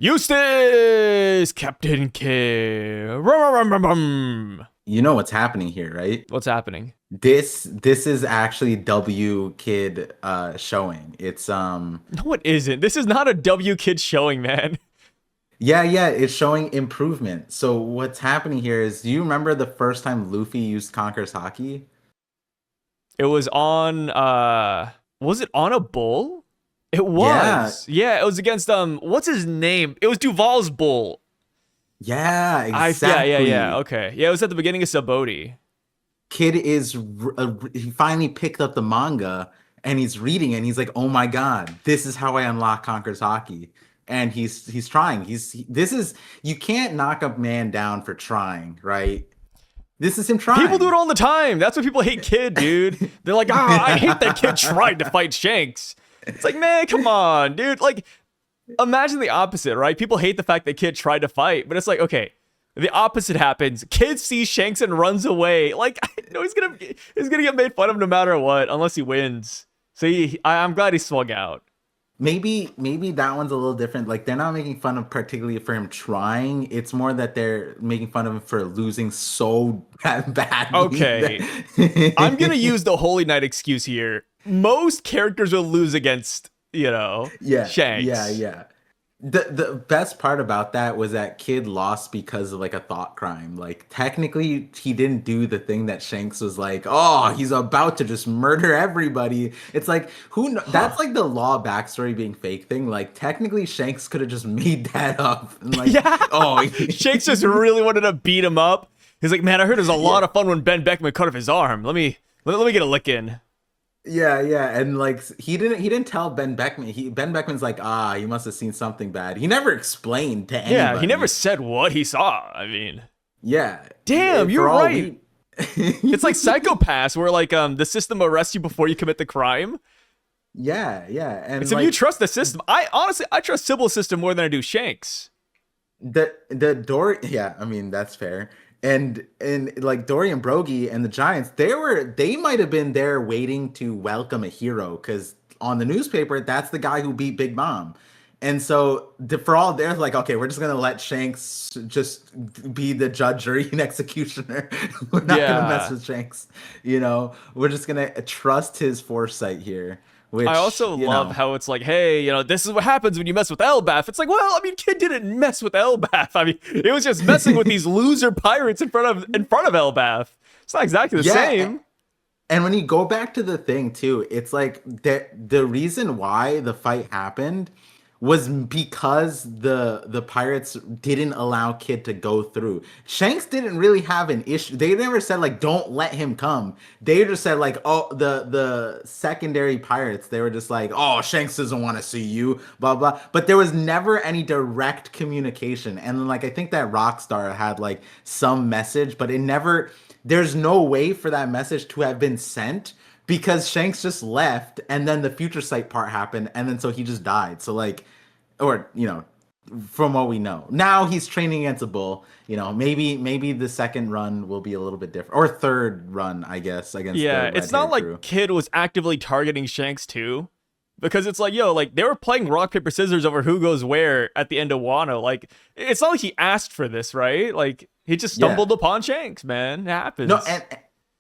Eustace, Captain K. You know what's happening here, right? What's happening? This is actually W Kid showing. It's No, it isn't. This is not a W Kid showing, man. yeah, it's showing improvement. So what's happening here is, do you remember the first time Luffy used Conqueror's Haki? It was on was it on a bull? It Yeah, was. Yeah, it was against what's his name? It was Duval's bull. yeah, Yeah. exactly. Okay. Yeah, it was at the beginning of Saboti. Kid he finally picked up the manga and he's reading and he's like, "Oh my God, this is how I unlock Conqueror's Haki." And he's trying. This is, you can't knock a man down for trying, right? This is him People do it trying. all the time. That's why people hate Kid, dude. They're like, I hate that Kid tried to fight Shanks. It's like, man, come on, dude. Like, imagine the opposite, right? People hate the fact that Kid tried to fight, but it's like, okay, the opposite happens. Kid sees Shanks and runs away. Like, I know he's gonna get made fun of no matter what, unless he wins. So I'm glad he swung out. Maybe that one's a little different. Like, they're not making fun of particularly for him trying. It's more that they're making fun of him for losing so badly. Okay, I'm gonna use the Holy Knight excuse here. Most characters will lose against, Yeah, yeah, Shanks. yeah. The best part about that was that Kid lost because of like a thought crime. Like, technically he didn't do the thing that Shanks was like, "Oh, he's about to just murder everybody." It's like, that's like the law backstory being fake thing. Like, technically Shanks could have just made that up and like, Yeah. "Oh, Shanks just really wanted to beat him up. He's like, man, I heard it was a yeah." lot of fun when Ben Beckman cut off his arm. Let me get a lick in. Yeah, and like he didn't tell Ben Beckman. Ben Beckman's like, he must have seen something bad. He never explained to Yeah, he never anybody. said what he saw. I mean, Yeah, damn, you're for all right. we. It's like Psychopaths, where like the system arrests you before you commit the crime. Yeah, and It's if you like trust the system. I trust Sybil's system more than I do Shanks. the Dory. Yeah, I mean that's fair. And like Dory and Brogy and the Giants, they might have been there waiting to welcome a hero because on the newspaper that's the guy who beat Big Mom. And so for all they're like, okay, we're just gonna let Shanks just be the judge, jury, and executioner. We're not gonna mess Yeah. with Shanks. We're just gonna trust his foresight here, I which also love how it's like, hey, this is what happens when you mess with ELBAPH. It's like, well, I mean, Kid didn't mess with ELBAPH. I mean, it was just messing with these loser pirates in front of ELBAPH. It's not exactly the yeah. same. And when you go back to the thing too, it's like the reason why the fight happened was because the pirates didn't allow Kid to go through. Shanks didn't really have an issue. They never said like don't let him come. They just said like, oh, the secondary pirates, they were just like, oh, Shanks doesn't want to see you, blah blah. But there was never any direct communication. And then like I think that Rockstar had like some message, but it never, there's no way for that message to have been sent because Shanks just left and then the future sight part happened and then so he just died. So like, or from what we know. Now he's training against a bull. Maybe the second run will be a little bit different. Or third run, I guess, against the Yeah, red it's not hair like crew. Kid was actively targeting Shanks too. Because it's like, yo, like they were playing rock, paper, scissors over who goes where at the end of Wano. Like, it's not like he asked for this, right? Like, he just Yeah. stumbled upon Shanks, man. It No, happens.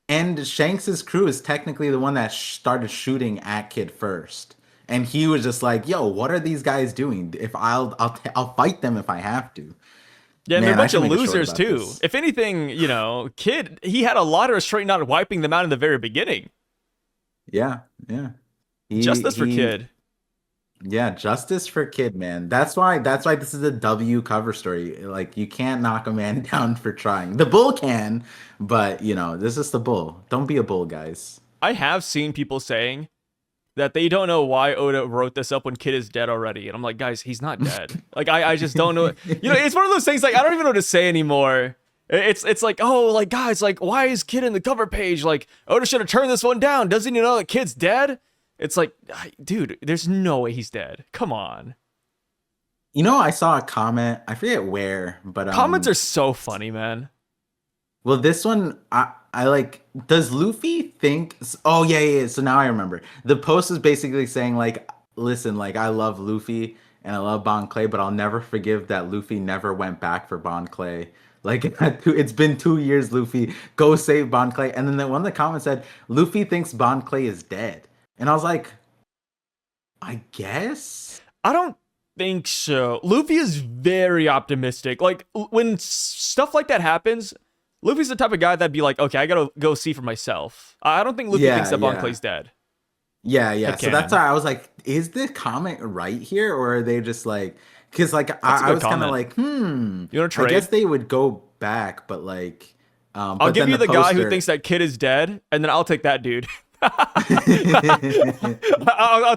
and Shanks's crew is technically the one that started shooting at Kid first. And he was just like, "Yo, what are these guys doing? If I'll fight them if I have to." Yeah, and they're a Man, I bunch should of make a short losers about too. this. If anything, Kid, he had a lot of restraint not wiping them out in the very beginning. Yeah, yeah. Justice for He Kid. Yeah, justice for Kid, man. That's why this is a W cover story. Like, you can't knock a man down for trying. The bull can, but this is the bull. Don't be a bull, guys. I have seen people saying that they don't know why Oda wrote this up when Kid is dead already. And I'm like, guys, he's not dead. Like, I just don't know. It's one of those things, like, I don't even know what to say anymore. It's like, oh, like, guys, like, why is Kid in the cover page? Like, Oda should have turned this one down. Doesn't he know that Kid's dead? It's like, dude, there's no way he's dead. Come on. I saw a comment. I forget where, but Comments are so funny, man. well, this one I like. Does Luffy think? Oh yeah. So now I remember. The post is basically saying like, listen, like I love Luffy, and I love Bon Clay, but I'll never forgive that Luffy never went back for Bon Clay. Like it's been 2 years, Luffy, go save Bon Clay. And then one of the comments said, Luffy thinks Bon Clay is dead. And I was like, I guess. I don't think so. Luffy is very optimistic. Like when stuff like that happens, Luffy's the type of guy that'd be like, okay, I gotta go see for myself. I don't think Luffy thinks that Bon Clay's dead. Yeah. So that's why I was like, is the comment right here, or are they just like, because like I was kind of like, you want to trade? I guess they would go back, but like, I'll give you the guy who thinks that kid is dead, and then I'll take that dude. I'll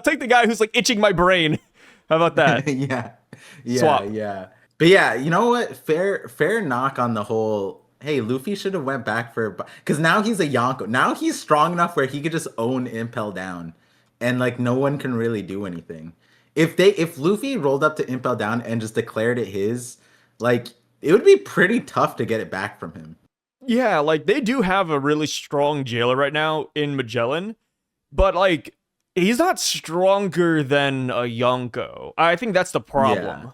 take the guy who's like itching my brain. How about that? Yeah. Swap. Yeah. But yeah, you know what? Fair knock on the whole. Hey, Luffy should have went back for, because now he's a Yonko. Now he's strong enough where he could just own Impel Down, and like no one can really do anything. If Luffy rolled up to Impel Down and just declared it his, like it would be pretty tough to get it back from him. Yeah, like they do have a really strong jailer right now in Magellan, but like he's not stronger than a Yonko. I think that's the problem.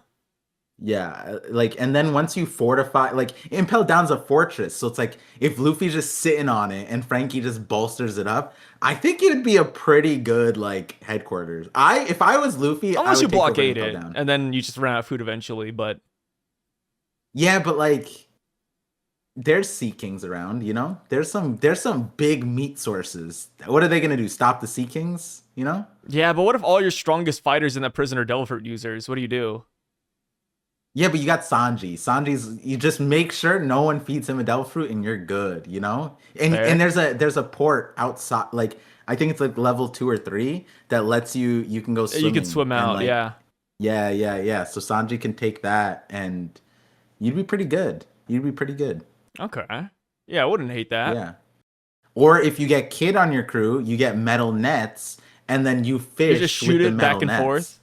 Yeah, like, and then once you fortify, like, Impel Down's a fortress, so it's like, if Luffy's just sitting on it and Frankie just bolsters it up, I think it would be a pretty good, like, headquarters. If I was Luffy, unless I would you blockade take over it, Impel Down. and then you just run out of food eventually, but... Yeah, but, like, there's Sea Kings around, you know? There's some big meat sources. What are they gonna do, stop the Sea Kings, you know? Yeah, but what if all your strongest fighters in that prison are Devil Fruit users? What do you do? Yeah, but you got Sanji. You just make sure no one feeds him a devil fruit and you're good, you know? And there's a port outside, like I think it's like level 2 or 3 that lets you can go swimming. You can swim out, like, yeah. Yeah. So Sanji can take that and you'd be pretty good. Okay. Yeah, I wouldn't hate that. Yeah. Or if you get Kid on your crew, you get metal nets and then you fish. You just shoot it back and forth.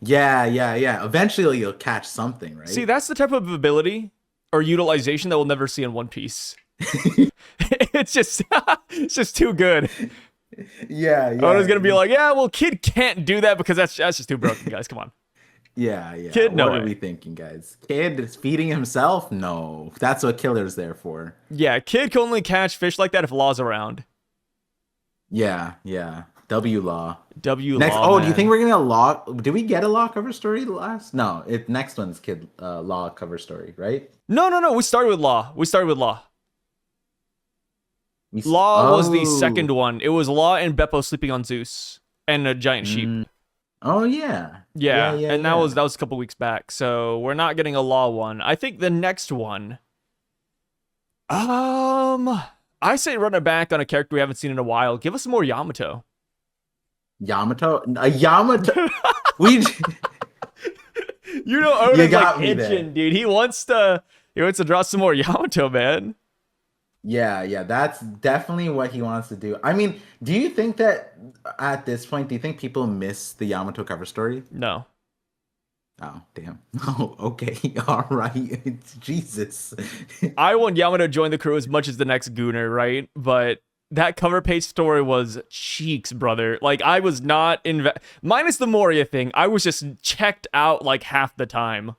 Yeah. Eventually you'll catch something, right? See, that's the type of ability or utilization that we'll never see in One Piece. it's just too good. Yeah. Oda's gonna be like, yeah, well, Kid can't do that because that's just too broken, guys. Come on. Yeah. Kid, no what way. Are we thinking, guys? Kid is feeding himself? No. That's what Killer's there for. Yeah, Kid can only catch fish like that if Law's around. Yeah. W Law. Next, Law. Oh, do you think we're gonna Law? Did we get a Law cover story last? No, next one's Kid Law cover story, right? No. We started with Law. Law was the second one. It was Law and Beppo sleeping on Zeus and a giant sheep. Oh yeah. Yeah. That was a couple weeks back. So we're not getting a Law one. I think the next one. I say run it back on a character we haven't seen in a while. Give us some more Yamato. Yamato. You know, Oda's got like me itching, there. dude. He wants to draw some more Yamato, man. Yeah, that's definitely what he wants to do. I mean, do you think that at this point, do you think people miss the Yamato cover story? No. Oh, damn. Oh, okay. All right. Jesus. I want Yamato to join the crew as much as the next Gooner, right? But that cover page story was cheeks, brother. Like, I was not minus the Moria thing. I was just checked out like half the time.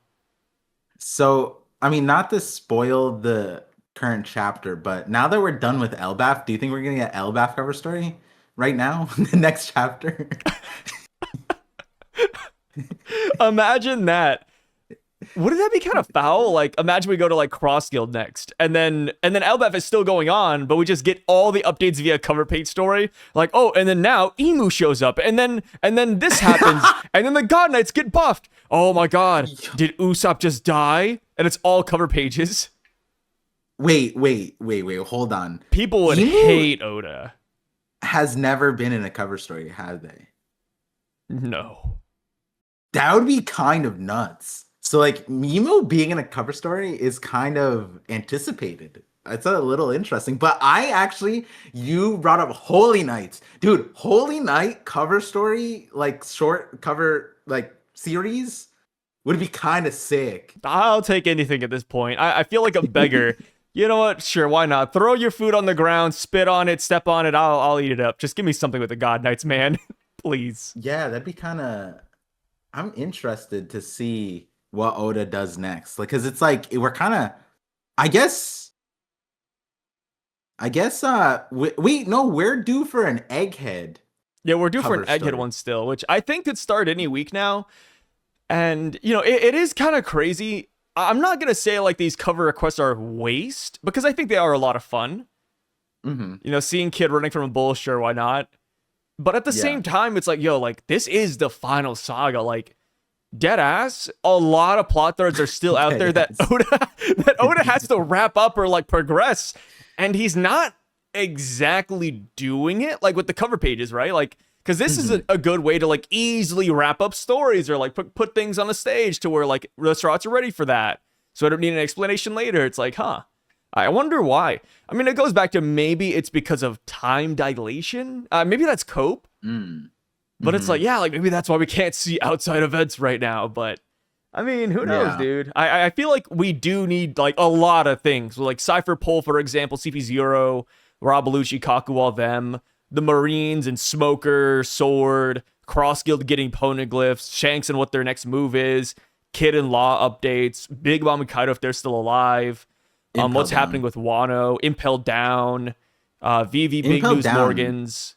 So, I mean, not to spoil the current chapter, but now that we're done with ELBAPH, do you think we're gonna get ELBAPH cover story right now? The next chapter? Imagine that. Wouldn't that be kind of foul? Like, imagine we go to like Cross Guild next, and then ELBAPH is still going on, but we just get all the updates via cover page story. Like, oh, and then now Emu shows up, and then this happens, and then the God Knights get buffed. Oh my God, did Usopp just die? And it's all cover pages. Wait, hold on. People would hate Oda. Has never been in a cover story, have they? No. That would be kind of nuts. So, like, Emu being in a cover story is kind of anticipated. It's a little interesting. But you brought up Holy Knights. Dude, Holy Knight cover story, like, short cover, like, series would be kind of sick. I'll take anything at this point. I feel like a beggar. You know what? Sure, why not? Throw your food on the ground, spit on it, step on it. I'll eat it up. Just give me something with the God Knights, man. Please. Yeah, that'd be kind of... I'm interested to see what Oda does next. Like, cause it's like we're kind of, I guess, we no, we're due for an Egghead Yeah, we're due for an cover Egghead story. one still, which I think could start any week now. And, you know, it is kind of crazy. I'm not going to say like these cover requests are waste because I think they are a lot of fun. Mm-hmm. You know, seeing Kid running from a bull, sure, why not? But at the Yeah. same time, it's like, yo, like, this is the final saga. Like, dead ass, a lot of plot threads are still out there that Yes. Oda has to wrap up or like progress, and he's not exactly doing it like with the cover pages, right? Like, because this is a good way to like easily wrap up stories or like put things on the stage to where like restaurants are ready for that, so I don't need an explanation later. It's like, huh, I wonder why. I mean, it goes back to maybe it's because of time dilation. Maybe that's cope. Mm. But it's Mm-hmm. like, yeah, like maybe that's why we can't see outside events right now. But I mean, who knows, Yeah. dude? I feel like we do need like a lot of things. Like Cypher Pole, for example, CP0, Rob Belushi, Kaku, all them, the Marines and Smoker, Sword, Cross Guild getting poneglyphs, Shanks and what their next move is, Kid and Law updates, Big Mom and Kaido if they're still alive. Impel What's happening Down. with Wano, Impel Down, VV Big Impel News Down. Morgans.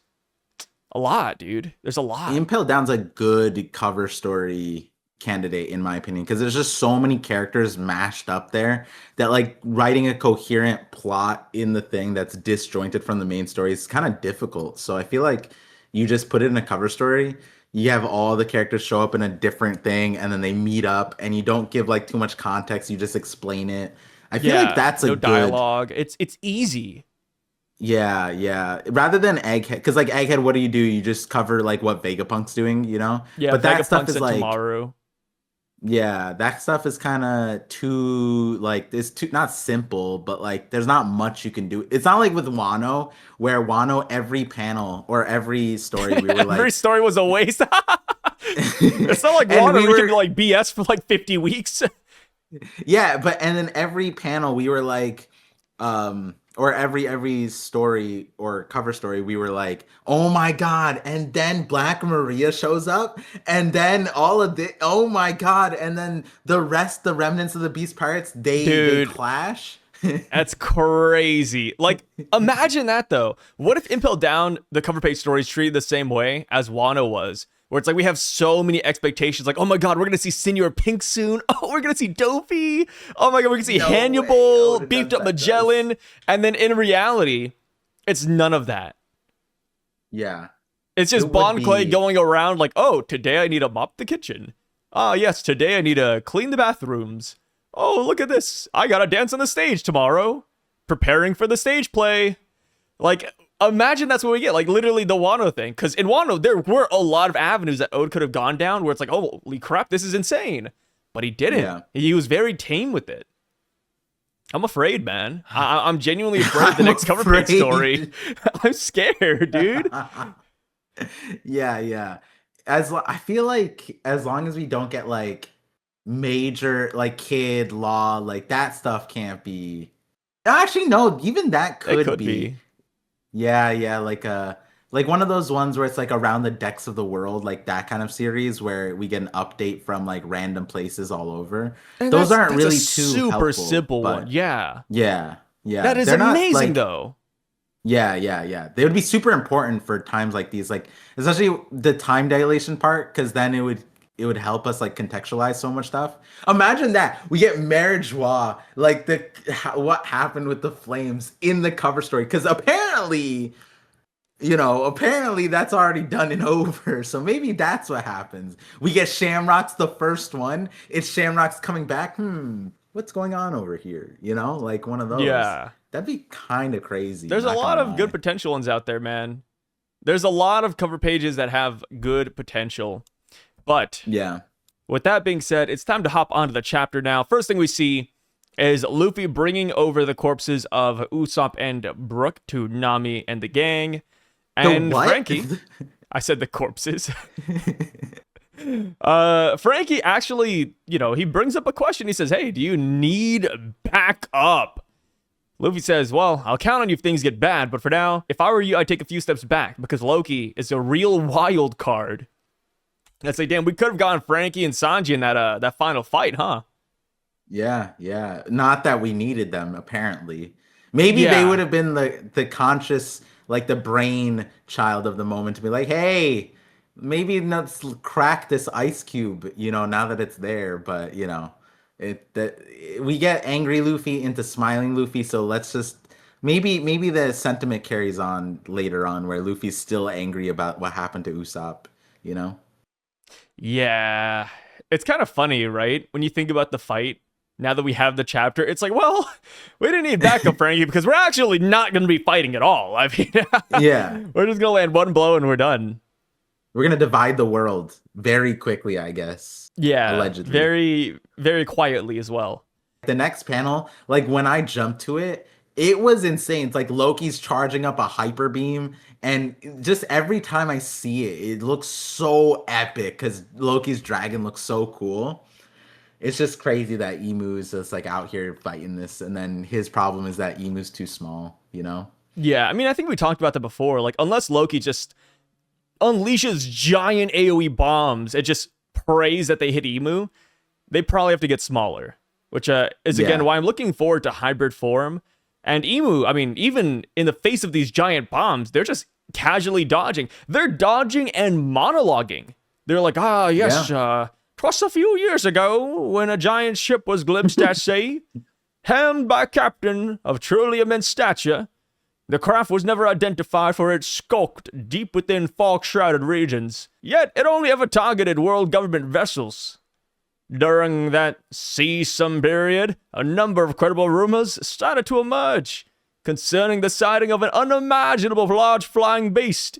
A lot, dude. There's a lot. Impel Down's a good cover story candidate in my opinion because there's just so many characters mashed up there that like writing a coherent plot in the thing that's disjointed from the main story is kind of difficult. So I feel like you just put it in a cover story, you have all the characters show up in a different thing and then they meet up and you don't give like too much context, you just explain it. I feel like Yeah, that's a no good. dialogue. It's easy. Yeah, yeah. Rather than Egghead, because like Egghead, what do? You just cover like what Vegapunk's doing, you know? Yeah, But that stuff Vegapunk is sent like, Tamaru. yeah, that stuff is kind of too like it's too not simple, but like there's not much you can do. It's not like with Wano, where Wano every panel or every story we were Every like, story was a waste. It's not like and Water. we We can were be like BS for like 50 weeks. yeah, but and then every panel we were like, or every story or cover story we were like, oh my god, and then Black Maria shows up, and then all of the oh my god, and then the remnants of the Beast Pirates, they Dude, clash. that's crazy. Like, imagine that though. What if Impel Down, the cover page story, is treated the same way as Wano was? Where it's like we have so many expectations, like, oh my god, we're gonna see Senor Pink soon. Oh, we're gonna see Dopey. Oh my god, we're gonna see No way, Hannibal, Oda beefed does up that to us. Magellan, and then in reality, it's none of that. Yeah, It's it just would Bon Clay be. going around like, oh, today I need to mop the kitchen. Ah, yes, today I need to clean the bathrooms. Oh, look at this. I gotta dance on the stage tomorrow. Preparing for the stage play. Like, imagine that's what we get. Like, literally the Wano thing. Because in Wano, there were a lot of avenues that Ode could have gone down where it's like, oh, holy crap, this is insane. But he didn't. Yeah, He was very tame with it. I'm afraid, man. I'm genuinely afraid of the I'm next cover page story. afraid. I'm scared, dude. Yeah, yeah. I feel like as long as we don't get like major like kid law, like that stuff can't be. Actually, no, even that It could could be. be. Yeah, yeah, like one of those ones where it's like around the decks of the world, like that kind of series where we get an update from like random places all over. And Those aren't that's a really too super helpful, simple one. but Yeah. yeah, yeah. That is They're not amazing like though. yeah, yeah, yeah. They would be super important for times like these, like especially the time dilation part, because then it would help us like contextualize so much stuff. Imagine that we get marriage law, like what happened with the flames in the cover story, because apparently that's already done and over. So maybe that's what happens. We get Shamrock's the first one. It's Shamrock's coming back. What's going on over here? Like one of those. Yeah. That'd be kind of crazy, There's a not lot gonna of good lie. potential ones out there, man. There's a lot of cover pages that have good potential. But Yeah. with that being said, it's time to hop onto the chapter now. First thing we see is Luffy bringing over the corpses of Usopp and Brook to Nami and the gang. The And what? Frankie, I said the corpses. Frankie actually, he brings up a question. He says, hey, do you need backup? Luffy says, well, I'll count on you if things get bad, but for now, if I were you, I'd take a few steps back because Loki is a real wild card. That's like, damn, we could have gotten Frankie and Sanji in that final fight, huh? Yeah, yeah. Not that we needed them, apparently. Maybe they would Yeah. have been the conscious, like the brain child of the moment to be like, hey, maybe let's crack this ice cube, now that it's there. But we get angry Luffy into smiling Luffy, so let's just maybe the sentiment carries on later on where Luffy's still angry about what happened to Usopp, you know? Yeah. It's kind of funny, right? When you think about the fight, now that we have the chapter, it's like, well, we didn't need backup, Frankie, because we're actually not going to be fighting at all. I mean, Yeah. we're just going to land one blow and we're done. We're gonna divide the world very quickly, I guess. Yeah. Allegedly. Very, very quietly as well. The next panel, like when I jumped to it, it was insane. It's like Loki's charging up a hyper beam, and just every time I see it, it looks so epic because Loki's dragon looks so cool. It's just crazy that Emu's just like out here fighting this, and then his problem is that Emu's too small, you know? Yeah. I mean, I think we talked about that before. Like, unless Loki just unleashes giant AoE bombs and just prays that they hit Emu, they probably have to get smaller, which is again why I'm looking forward to hybrid form. And Emu, I mean, even in the face of these giant bombs, they're just casually dodging. They're dodging and monologuing. They're like, yes, 'twas a few years ago when a giant ship was glimpsed at sea, helmed by a captain of truly immense stature. The craft was never identified, for it skulked deep within fog-shrouded regions, yet it only ever targeted world government vessels. During that seasome period, a number of credible rumors started to emerge concerning the sighting of an unimaginable large flying beast.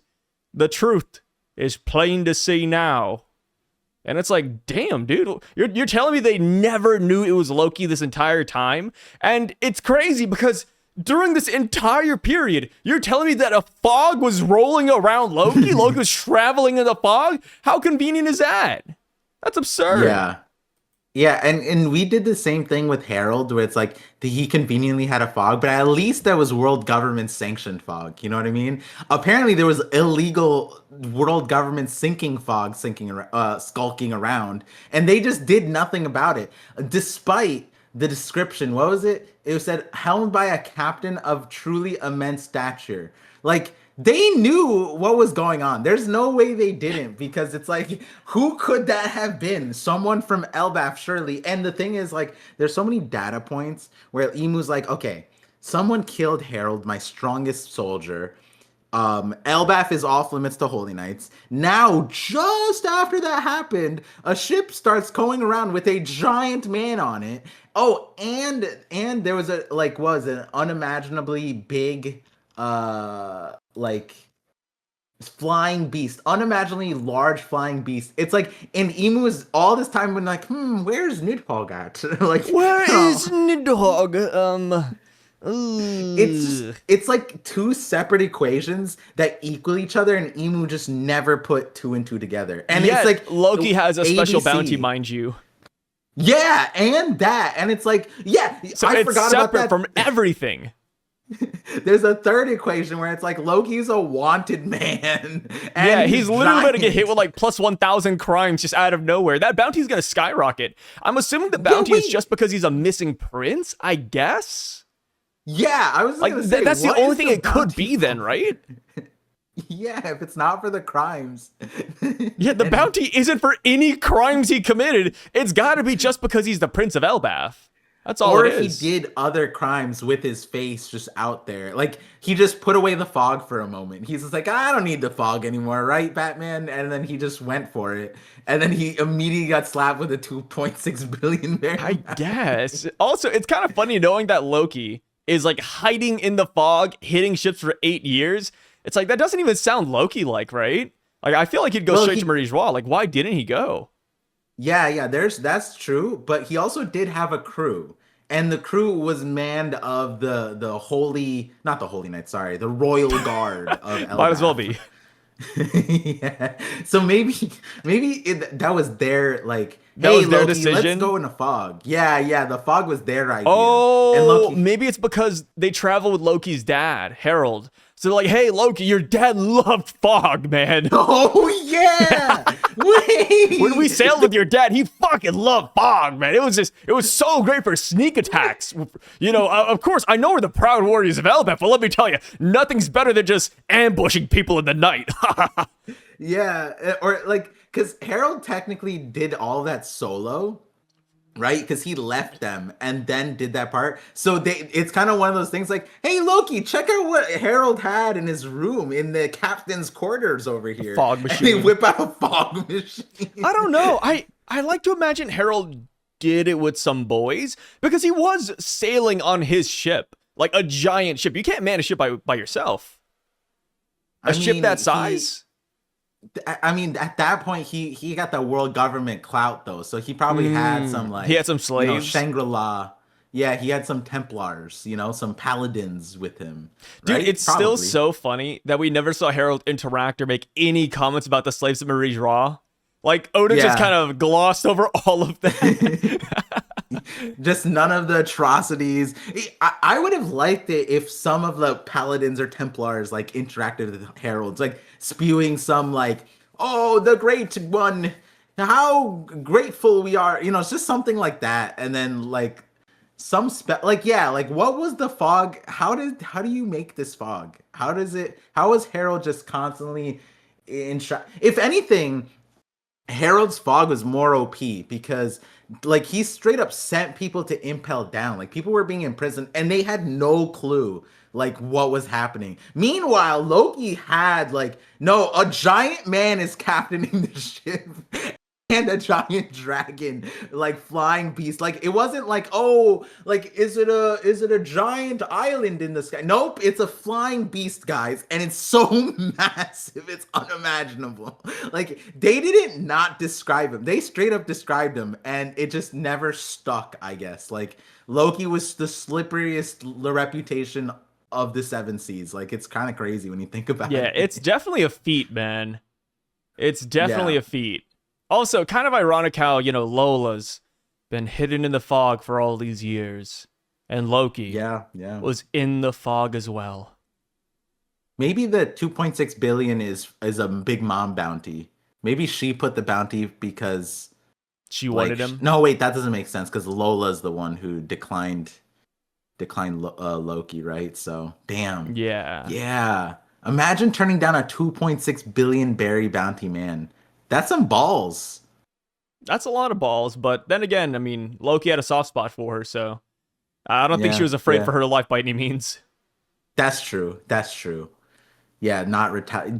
The truth is plain to see now. And it's like, damn, dude, you're telling me they never knew it was Loki this entire time? And it's crazy because during this entire period, you're telling me that a fog was rolling around Loki? Loki was traveling in the fog? How convenient is that? That's absurd. Yeah. Yeah, and we did the same thing with Harold, where it's like he conveniently had a fog, but at least that was world government sanctioned fog. You know what I mean? Apparently, there was illegal world government skulking around, and they just did nothing about it, despite the description. What was it? It said helmed by a captain of truly immense stature. Like, they knew what was going on. There's no way they didn't, because it's like, who could that have been? Someone from ELBAPH, surely. And the thing is, like, there's so many data points where Emu's like, okay, someone killed Harold, my strongest soldier. ELBAPH is off limits to Holy Knights. Now, just after that happened, a ship starts going around with a giant man on it. Oh, and there was an unimaginably big like flying beast, unimaginably large flying beast. It's like, and Emu is all this time been like, where's Nidhogg at? Like, where is Nidhogg? It's like two separate equations that equal each other, and Emu just never put two and two together. And yet, it's like Loki has a special ABC. bounty, mind you. Yeah, and it's like, so I it's forgot separate about that. from everything. There's a third equation where it's like Loki's a wanted man. And yeah, he's literally going to get hit giant. with like plus 1,000 crimes just out of nowhere. That bounty's going to skyrocket. I'm assuming the bounty is just because he's a missing prince, I guess? Yeah, I was like gonna say, that's the only thing it could bounty be then, right? Yeah, if it's not for the crimes. Yeah, the bounty isn't for any crimes he committed. It's got to be just because he's the Prince of ELBAPH. That's all or it if is. he did other crimes with his face just out there. Like, he just put away the fog for a moment. He's just like, I don't need the fog anymore, right, Batman? And then he just went for it. And then he immediately got slapped with a 2.6 billion barrel. I guess. Also, it's kind of funny knowing that Loki is like hiding in the fog, hitting ships for 8 years. It's like, that doesn't even sound Loki-like, right? Like, I feel like he'd go straight to Marie's Wall. Like, why didn't he go? Yeah, that's true. But he also did have a crew. And the crew was manned of the not the Holy Knights, sorry, the Royal Guard of ELBAPH. Might as well be. Yeah. So maybe that was their, like, that hey, was their Loki, decision? let's go in a fog. Yeah, the fog was their idea. Oh, and Loki, maybe it's because they travel with Loki's dad, Harold. So they're like, hey, Loki, your dad loved fog, man. Oh yeah. Wait. When we sailed with your dad, he fucking loved fog, man. It was so great for sneak attacks. You know, of course, I know we're the proud warriors of ELBAPH, but let me tell you, nothing's better than just ambushing people in the night. Yeah, or like, because Harold technically did all that solo, right? Because he left them and then did that part. So it's kind of one of those things like, hey, Loki, check out what Harold had in his room in the captain's quarters over here. Fog machine. And they whip out a fog machine. I don't know. I like to imagine Harold did it with some boys because he was sailing on his ship, like a giant ship. You can't man a ship by yourself. A ship that size? I mean, at that point, he got the world government clout though, so he probably had some like he had some slaves, Shangri-La. Yeah, he had some Templars, some paladins with him. Dude, right? it's still so funny that we never saw Harold interact or make any comments about the slaves of Marie Raw. Like Oda just kind of glossed over all of that. Just none of the atrocities. I would have liked it if some of the paladins or Templars like interacted with Harold's, like spewing some like, oh, the great one, how grateful we are. It's just something like that. And then like some like what was the fog? How do you make this fog? How is Harold just constantly if anything, Harold's fog was more OP because like he straight up sent people to impel down. Like people were being imprisoned and they had no clue like what was happening. Meanwhile, Loki had like, no, a giant man is captaining the ship and a giant dragon, like flying beast. Like it wasn't like, oh, like is it a giant island in the sky? Nope, it's a flying beast, guys, and it's so massive, it's unimaginable. Like they didn't not describe him; they straight up described him, and it just never stuck. I guess like Loki was the slipperiest reputation of the Seven Seas. Like it's kind of crazy when you think about it. Yeah, it's definitely a feat, man. It's definitely a feat. Also, kind of ironic how, Lola's been hidden in the fog for all these years. And Loki was in the fog as well. Maybe the 2.6 billion is a Big Mom bounty. Maybe she put the bounty because she wanted him. No, wait, that doesn't make sense because Lola's the one who declined Loki, right? So, damn. Yeah. Imagine turning down a 2.6 billion berry bounty, man. That's some balls. That's a lot of balls, but then again, I mean, Loki had a soft spot for her, so I don't think she was afraid for her life by any means. That's true. Yeah, not retire.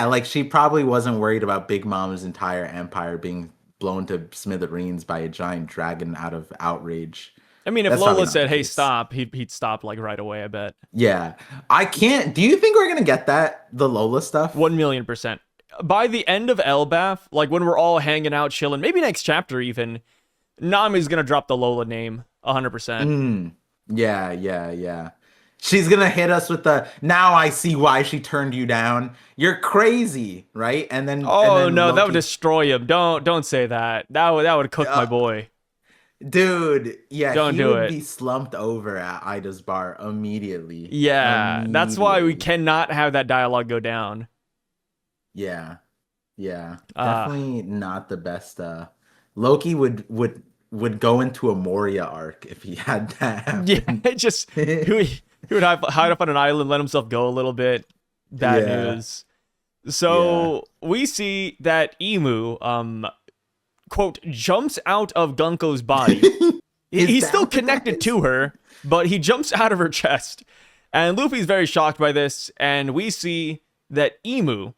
Like she probably wasn't worried about Big Mom's entire empire being blown to smithereens by a giant dragon out of outrage. I mean, if Lola said, hey, stop, he'd stop like right away, I bet. Yeah. I can't. Do you think we're going to get the Lola stuff? 1,000,000%. By the end of ELBAPH, like when we're all hanging out, chilling, maybe next chapter even, Nami's gonna drop the Lola name 100%. Yeah. She's gonna hit us with the, now I see why she turned you down. You're crazy, right? And then no, Loki, that would destroy him. Don't say that. That would cook my boy. Dude, yeah, don't do it. Be slumped over at Ida's bar immediately. Yeah, that's why we cannot have that dialogue go down. Yeah, definitely not the best. Loki would go into a Moria arc if he had that happen. Yeah, he would hide up on an island, let himself go a little bit. Bad news. So we see that Emu, quote, jumps out of Gunko's body. He's still connected to her, but he jumps out of her chest. And Luffy's very shocked by this, and we see that Emu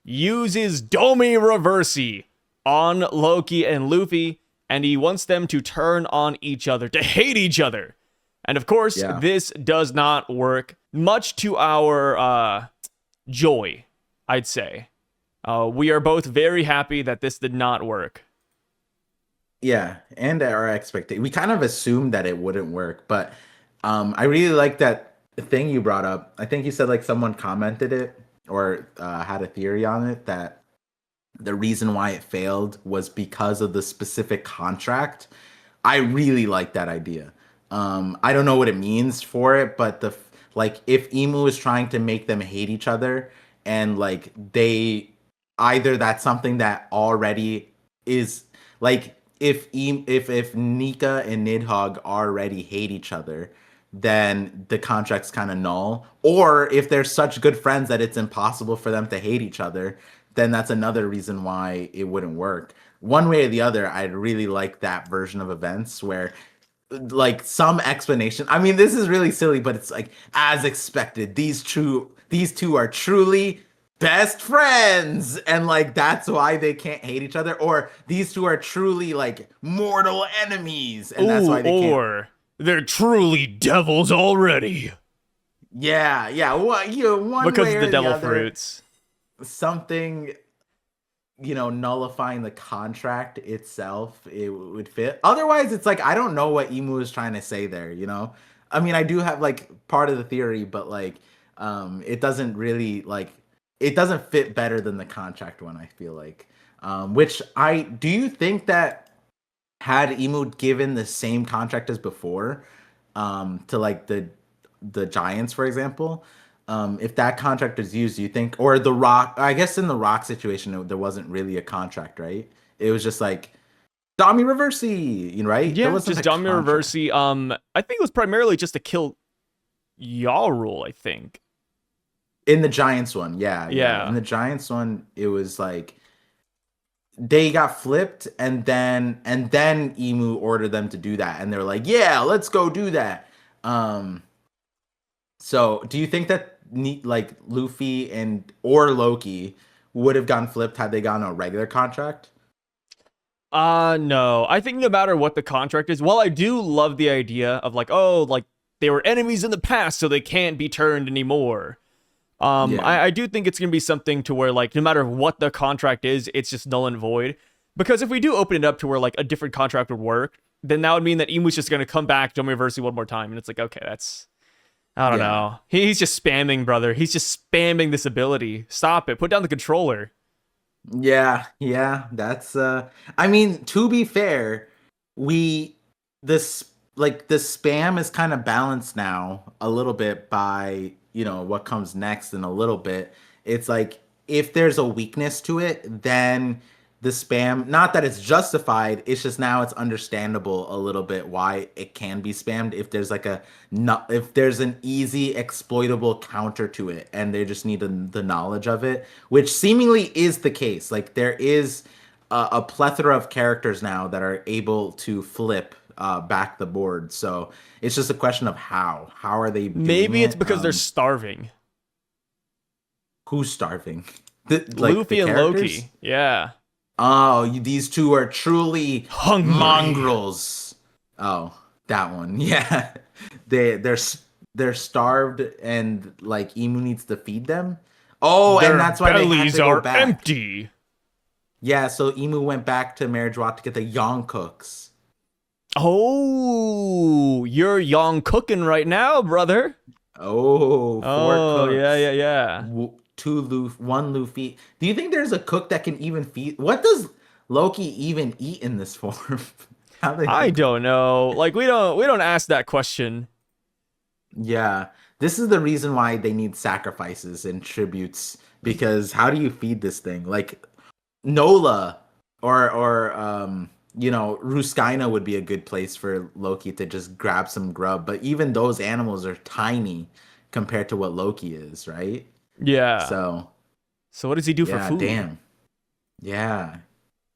uses Domi Reversi on Loki and Luffy, and he wants them to turn on each other, to hate each other. And of course, this does not work, much to our joy, I'd say. We are both very happy that this did not work. Yeah, and our expectation. We kind of assumed that it wouldn't work, but I really like that thing you brought up. I think you said like someone commented it or had a theory on it that the reason why it failed was because of the specific contract. I really like that idea. I don't know what it means for it, but like if Emu is trying to make them hate each other, and like they either that's something that already is like if Nika and Nidhogg already hate each other, then the contract's kind of null. Or if they're such good friends that it's impossible for them to hate each other, then that's another reason why it wouldn't work. One way or the other, I'd really like that version of events where like some explanation. I mean, this is really silly, but it's like as expected, these two are truly best friends, and like that's why they can't hate each other, or these two are truly like mortal enemies, and that's why they can't. Or they're truly devils already. Yeah, well, you know, one Because way of or the devil other, fruits. something, you know, nullifying the contract itself, it would fit. Otherwise, it's like I don't know what Emu is trying to say there, you know? I mean, I do have like part of the theory, but like it doesn't really like it doesn't fit better than the contract one, I feel like. Which I do you think that had Emu given the same contract as before, to like the Giants, for example, if that contract is used, do you think, or the Rock? I guess in the Rock situation, there wasn't really a contract, right? It was just like Dami Reversi, you know, right? There Yeah, wasn't just a Dami contract Reversi. I think it was primarily just to kill Yarul, I think. in the Giants one. Yeah. In Yeah. the Giants one, it was like they got flipped, and then Emu ordered them to do that, and they're like, yeah, let's go do that. Um, So, do you think that like Luffy and or Loki would have gotten flipped had they gotten a regular contract? No. I think no matter what the contract is, while I do love the idea of like, oh, like they were enemies in the past, so they can't be turned anymore. Yeah. I do think it's gonna be something to where like no matter what the contract is, it's just null and void. Because if we do open it up to where like a different contract would work, then that would mean that Emu's just gonna come back, Domi Reversi one more time, and it's like, okay, that's I don't Yeah. know. He's just spamming, brother. He's just spamming this ability. Stop it. Put down the controller. Yeah, that's I mean, to be fair, we this like the spam is kind of balanced now a little bit by, you know, what comes next in a little bit. It's like if there's a weakness to it, then the spam, not that it's justified, it's just now it's understandable a little bit why it can be spammed if there's like a not if there's an easy exploitable counter to it and they just need the knowledge of it, which seemingly is the case. Like there is a plethora of characters now that are able to flip back the board. So it's just a question of how are they doing Maybe it's it? because they're starving. Who's starving? Like the Luffy and characters? Loki. Yeah. Oh, these two are truly Hungry. mongrels. Oh, that one. Yeah. They're starved, and like Emu needs to feed them. Oh, Their and that's why they had bellies to go are back. empty. Yeah, so Emu went back to Marriage to get the Young Cooks. Oh, you're young cooking right now, brother. Oh, four Oh, yeah, cooks. yeah, yeah. One Luffy. Do you think there's a cook that can even feed? What does Loki even eat in this form? How they I have don't know. Like we don't ask that question. Yeah, this is the reason why they need sacrifices and tributes, because how do you feed this thing? Like Nola or you know, Ruskaina would be a good place for Loki to just grab some grub, but even those animals are tiny compared to what Loki is, right? Yeah. So, So what does he do for yeah, food? damn. Yeah.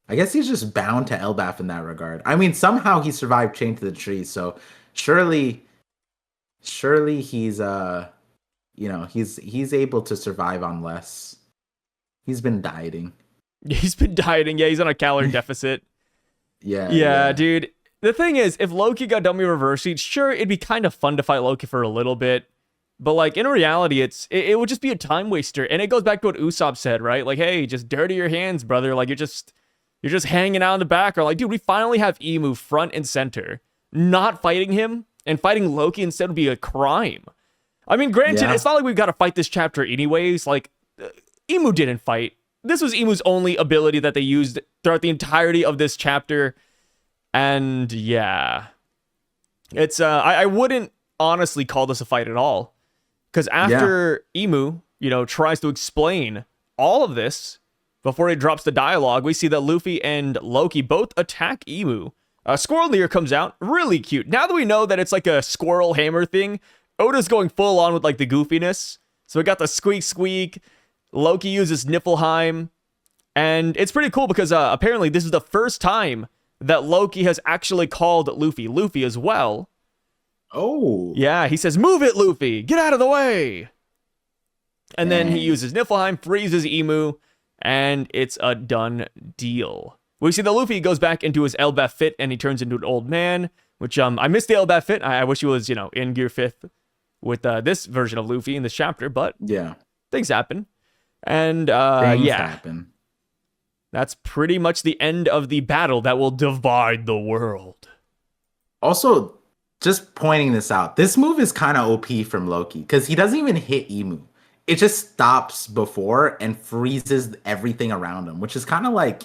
I guess he's just bound to ELBAPH in that regard. I mean, somehow he survived chained to the tree, so surely surely he's you know, he's able to survive on less. He's been dieting. He's been dieting. Yeah, he's on a calorie deficit. Yeah, Yeah. dude. The thing is, if Loki got dummy reversed, sure, it'd be kind of fun to fight Loki for a little bit. But like in reality, it would just be a time waster. And it goes back to what Usopp said, right? Like, hey, just dirty your hands, brother. Like you're just hanging out in the back. Or like, dude, we finally have Emu front and center. Not fighting him and fighting Loki instead would be a crime. I mean, granted, Yeah. it's not like we've got to fight this chapter anyways. Like, Emu didn't fight. This was Emu's only ability that they used throughout the entirety of this chapter. And yeah, it's I wouldn't honestly call this a fight at all. Because after Emu, tries to explain all of this before he drops the dialogue, we see that Luffy and Loki both attack Emu. Squirrel Leer comes out, really cute. Now that we know that it's like a squirrel hammer thing, Oda's going full on with like the goofiness. So we got the squeak squeak. Loki uses Niflheim. And it's pretty cool because apparently this is the first time that Loki has actually called Luffy as well. Oh. Yeah, he says, "Move it, Luffy! Get out of the way!" And then he uses Niflheim, freezes Emu, and it's a done deal. We see that Luffy goes back into his ELBAPH fit, and he turns into an old man, which I missed the ELBAPH fit. I wish he was, in Gear 5th with this version of Luffy in this chapter, but things happen. And things happen. That's pretty much the end of the battle that will divide the world. Also, just pointing this out, this move is kind of OP from Loki because he doesn't even hit Emu. It just stops before and freezes everything around him, which is kind of like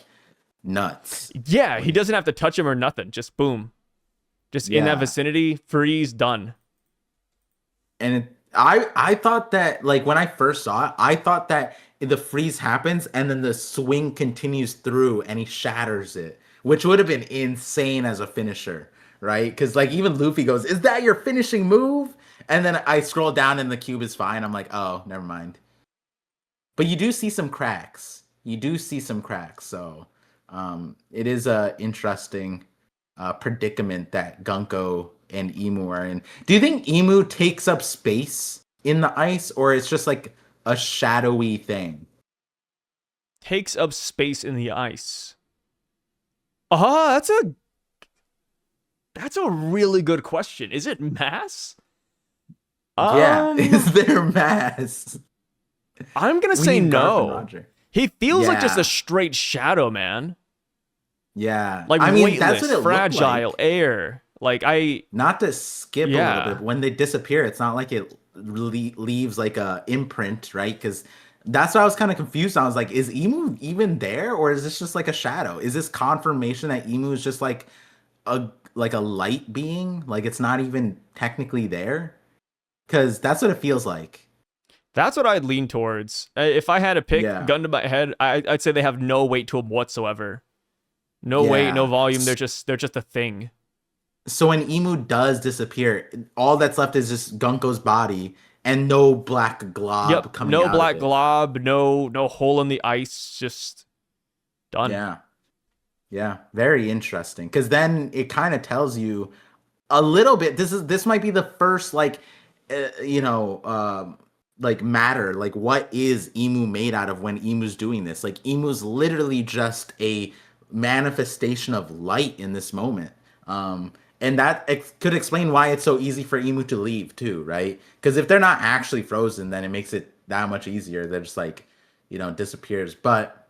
nuts. Yeah, he doesn't have to touch him or nothing. Just boom. Just in that vicinity, freeze, done. And I thought that, like, when I first saw it, I thought that the freeze happens and then the swing continues through and he shatters it, which would have been insane as a finisher, right? Because, like, even Luffy goes, "Is that your finishing move?" And then I scroll down and the cube is fine. I'm like, oh, never mind. But you do see some cracks. So it is a interesting predicament that Gunko and Emu are in. Do you think Emu takes up space in the ice, or it's just like a shadowy thing? Takes up space in the ice. That's a really good question. Is it mass? Is there mass? I'm gonna say no. He feels like just a straight shadow, man. Yeah, like weightless, that's what it fragile, like. Air. Like not to skip a little bit. When they disappear, it's not like it leaves like a imprint, right? Because that's why I was kind of confused. I was like, is Emu even there, or is this just like a shadow? Is this confirmation that Emu is just like a light being? Like it's not even technically there? Because that's what it feels like. That's what I'd lean towards. If I had to pick, gun to my head, I'd say they have no weight to them whatsoever. No weight, no volume. They're just a thing. So when Emu does disappear, all that's left is just Gunko's body and no black glob coming out. No black glob, no hole in the ice, just done. Yeah, very interesting. Because then it kind of tells you a little bit. This might be the first like matter, like what is Emu made out of when Emu's doing this? Like Emu's literally just a manifestation of light in this moment, and that could explain why it's so easy for Emu to leave too, right? Because if they're not actually frozen, then it makes it that much easier. They're just like disappears. But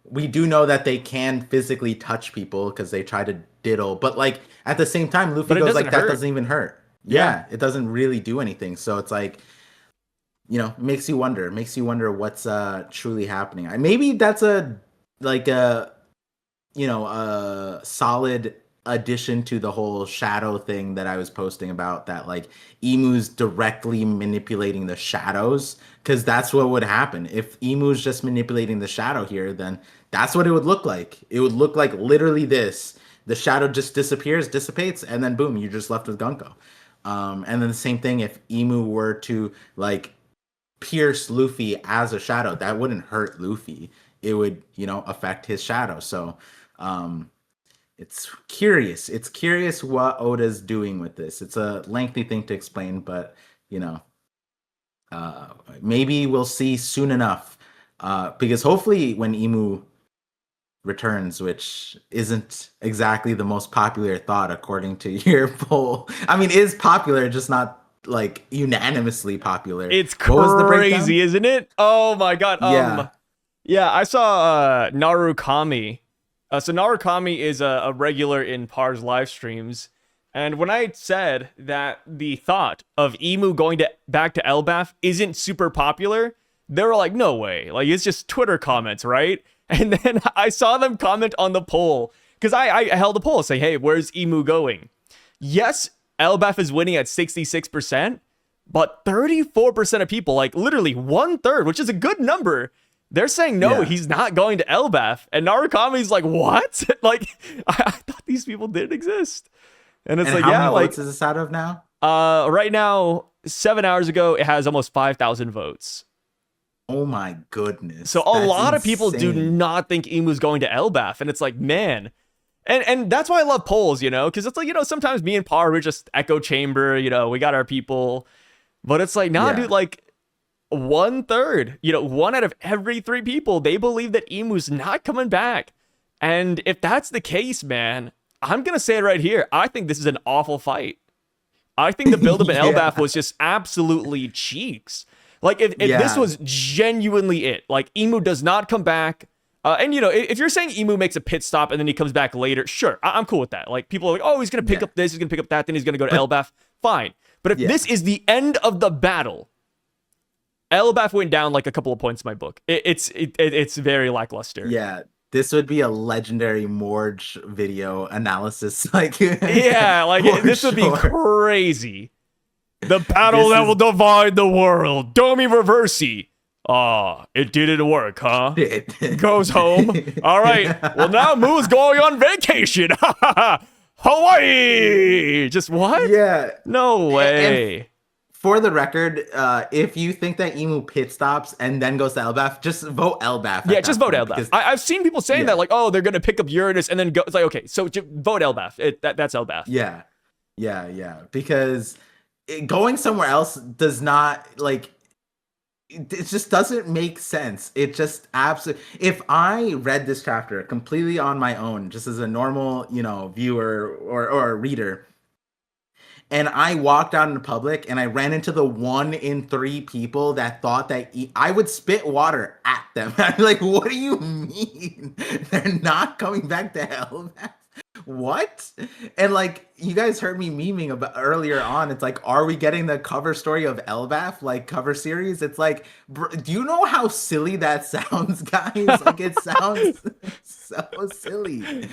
we do know that they can physically touch people because they try to diddle, but like at the same time Luffy goes like, that doesn't even hurt. Yeah, it doesn't really do anything. So it's like, makes you wonder what's truly happening. Maybe that's a solid addition to the whole shadow thing that I was posting about, that like Emu's directly manipulating the shadows, because that's what would happen. If Emu's just manipulating the shadow here, then that's what it would look like. It would look like literally this. The shadow just dissipates, and then boom, you're just left with Gunko. And then the same thing if Emu were to like pierce Luffy as a shadow, that wouldn't hurt Luffy. It would, affect his shadow. So it's curious. It's curious what Oda's doing with this. It's a lengthy thing to explain, but maybe we'll see soon enough. Because hopefully when Emu returns, which isn't exactly the most popular thought according to your poll. I mean, it is popular, just not like unanimously popular. It's crazy, isn't it? Oh my god. Yeah, I saw Narukami. So Narukami is a regular in Par's live streams, and when I said that the thought of Emu going back to ELBAPH isn't super popular, they were like, no way. Like, it's just Twitter comments, right? And then I saw them comment on the poll, because I held a poll saying, hey, where's Emu going? Yes, ELBAPH is winning at 66%, But 34% of people, like literally 1/3, which is a good number, they're saying no, Yeah. he's not going to ELBAPH. And Narukami's like, what? Like, I thought these people didn't exist. And it's And like, how yeah, many like votes is this out of now? right now, 7 hours ago, it has almost 5,000 votes. Oh my goodness. So a That's lot of people do insane. not think Emu's going to ELBAPH. And it's like, man. And that's why I love polls, you know, because it's like, you know, sometimes me and Par, we're just echo chamber, you know, we got our people. But it's like, nah, Yeah. dude, like 1/3, you know, 1 out of every 3 people, they believe that Emu's not coming back. And if that's the case, man, I'm going to say it right here. I think this is an awful fight. I think the buildup in Yeah. ELBAPH was just absolutely cheeks. Like, if this Yeah. was genuinely it, like, Emu does not come back. And, you know, if you're saying Emu makes a pit stop and then he comes back later, sure, I'm cool with that. Like, people are like, oh, he's going to pick Yeah. up this, he's going to pick up that, then he's going to go to ELBAPH. Fine. But if Yeah. this is the end of the battle, ELBAPH went down like a couple of points in my book. It's very lackluster. Yeah. This would be a legendary Morge video analysis. Like, Yeah, like for this would be sure. crazy. The battle This that is- will divide the world. Domi Reversi. Ah, it didn't work, huh? Shit. Goes home. All right. Well, now Moo's going on vacation. Hawaii. Just what? Yeah. No way. For the record, if you think that Emu pit stops and then goes to ELBAPH, just vote ELBAPH. Yeah, just vote ELBAPH. because- I've seen people saying Yeah. that, like, oh, they're going to pick up Uranus and then go. It's like, okay, so vote ELBAPH. That's ELBAPH. Yeah. Yeah. Because going somewhere else does not, like, it just doesn't make sense. It just absolutely. If I read this chapter completely on my own, just as a normal, you know, viewer or reader, and I walked out in the public and I ran into the 1 in 3 people that thought that I would spit water at them. I'd be like, what do you mean? They're not coming back to hell? What? And like, you guys heard me memeing about earlier on. It's like, are we getting the cover story of ELBAPH, like cover series? It's like, do you know how silly that sounds, guys? Like, it sounds so silly.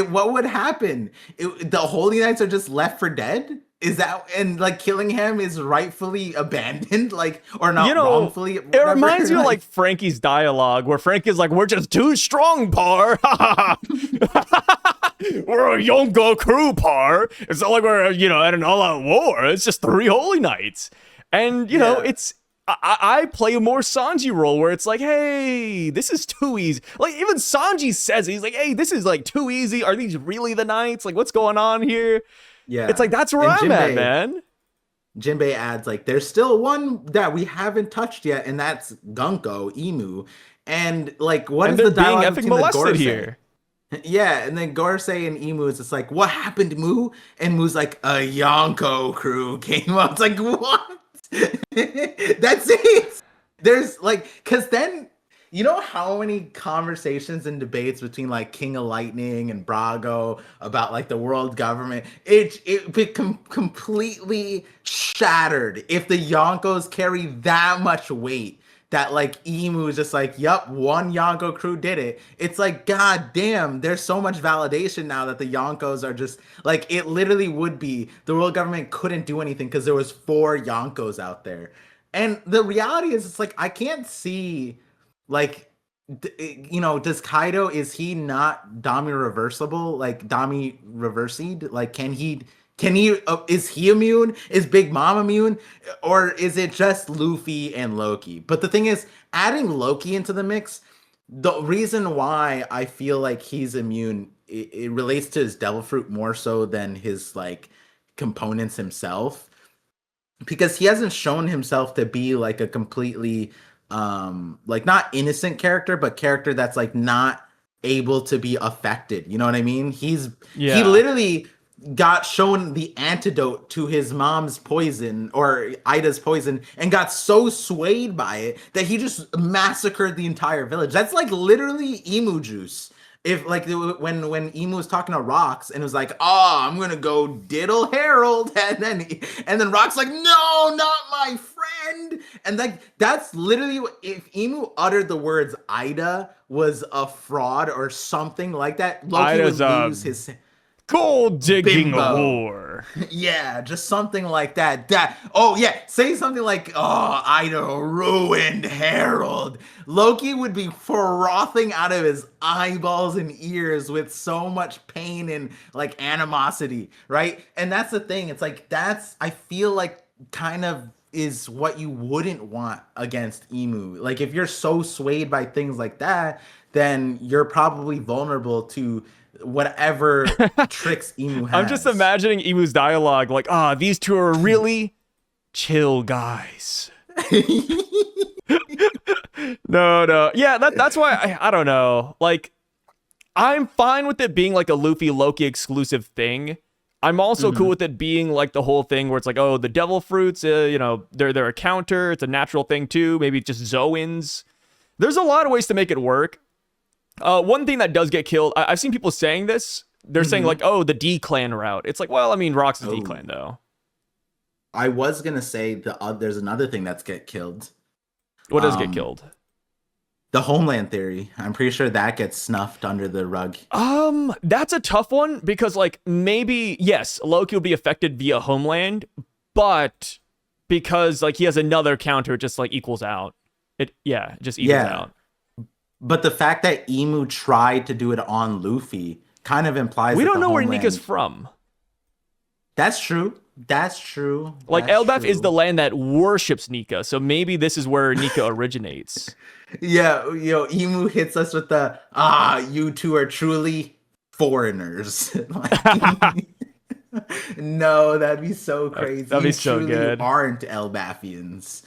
What would happen? The Holy Knights are just left for dead? Is that, and like killing him is rightfully abandoned, like, or not, You know, wrongfully? it reminds you of like Frankie's dialogue, where Frankie's like, "We're just too strong, Par. We're a younger crew, Par. It's not like we're, you know, at an all-out war. It's just 3 Holy Knights." And you know, Yeah. it's I play a more Sanji role where it's like, hey, this is too easy. Like, even Sanji says it. He's like, hey, this is like too easy. Are these really the Knights? Like, what's going on here? Yeah, It's like, that's where And I'm at, Jinbei- man. Jinbei adds, like, there's still one that we haven't touched yet, and that's Gunko, Emu. And like, what And is they're the being dialogue effing between the molested Gorosei? here. Yeah, and then Gorosei and Emu is just like, what happened, Mu? And Mu's like, a Yonko crew came up. It's like, what? That's it. There's like, because then, you know how many conversations and debates between like King of Lightning and Brago about like the world government, it become completely shattered if the Yonkos carry that much weight that like Emu is just like, yup, one Yonko crew did it. It's like, god damn, there's so much validation now that the Yonkos are just like, it literally would be the world government couldn't do anything because there was 4 Yonkos out there. And the reality is, it's like, I can't see, like, you know, does Kaido, is he not Dami reversible? Like, Dami reversied? Like, can he, is he immune? Is Big Mom immune? Or is it just Luffy and Loki? But the thing is, adding Loki into the mix, the reason why I feel like he's immune, it relates to his devil fruit more so than his, like, components himself. Because he hasn't shown himself to be like a completely like, not innocent character, but character that's like not able to be affected. You know what I mean? He literally got shown the antidote to his mom's poison or Ida's poison and got so swayed by it that he just massacred the entire village. That's like literally emu juice. If like when Emu was talking to Rocks and was like, "Oh, I'm gonna go diddle Harold," and then Rocks like, "No, not my friend," and like that's literally if Emu uttered the words Ida was a fraud or something like that, Loki Ida's would lose his. Gold digging Bimbo. war. Yeah, just something like that. Say something like, "Oh, Ida ruined Harold." Loki would be frothing out of his eyeballs and ears with so much pain and like animosity, right? And that's the thing. It's like I feel like kind of is what you wouldn't want against Emu. Like if you're so swayed by things like that, then you're probably vulnerable to whatever tricks Emu has. I'm just imagining Emu's dialogue like, these two are really chill guys. No. Yeah, that's why I don't know. Like, I'm fine with it being like a Luffy Loki exclusive thing. I'm also cool with it being like the whole thing where it's like, oh, the devil fruits, they're a counter. It's a natural thing too. Maybe just Zoans. There's a lot of ways to make it work. One thing that does get killed, I've seen people saying this. They're saying like, oh, the D clan route. It's like, well, I mean, Rock's the D clan though. I was gonna say there's another thing that's get killed. What does get killed? The Homeland theory. I'm pretty sure that gets snuffed under the rug. That's a tough one because like maybe yes, Loki will be affected via Homeland, but because like he has another counter, it just like equals out. It just evens out. But the fact that Emu tried to do it on Luffy kind of implies we that don't know where Homeland... Nika's from. That's true. Like ELBAPH is the land that worships Nika, so maybe this is where Nika originates. Yeah, Emu hits us with the you two are truly foreigners. No, that'd be so crazy. That'd be so good. Aren't ELBAPhians.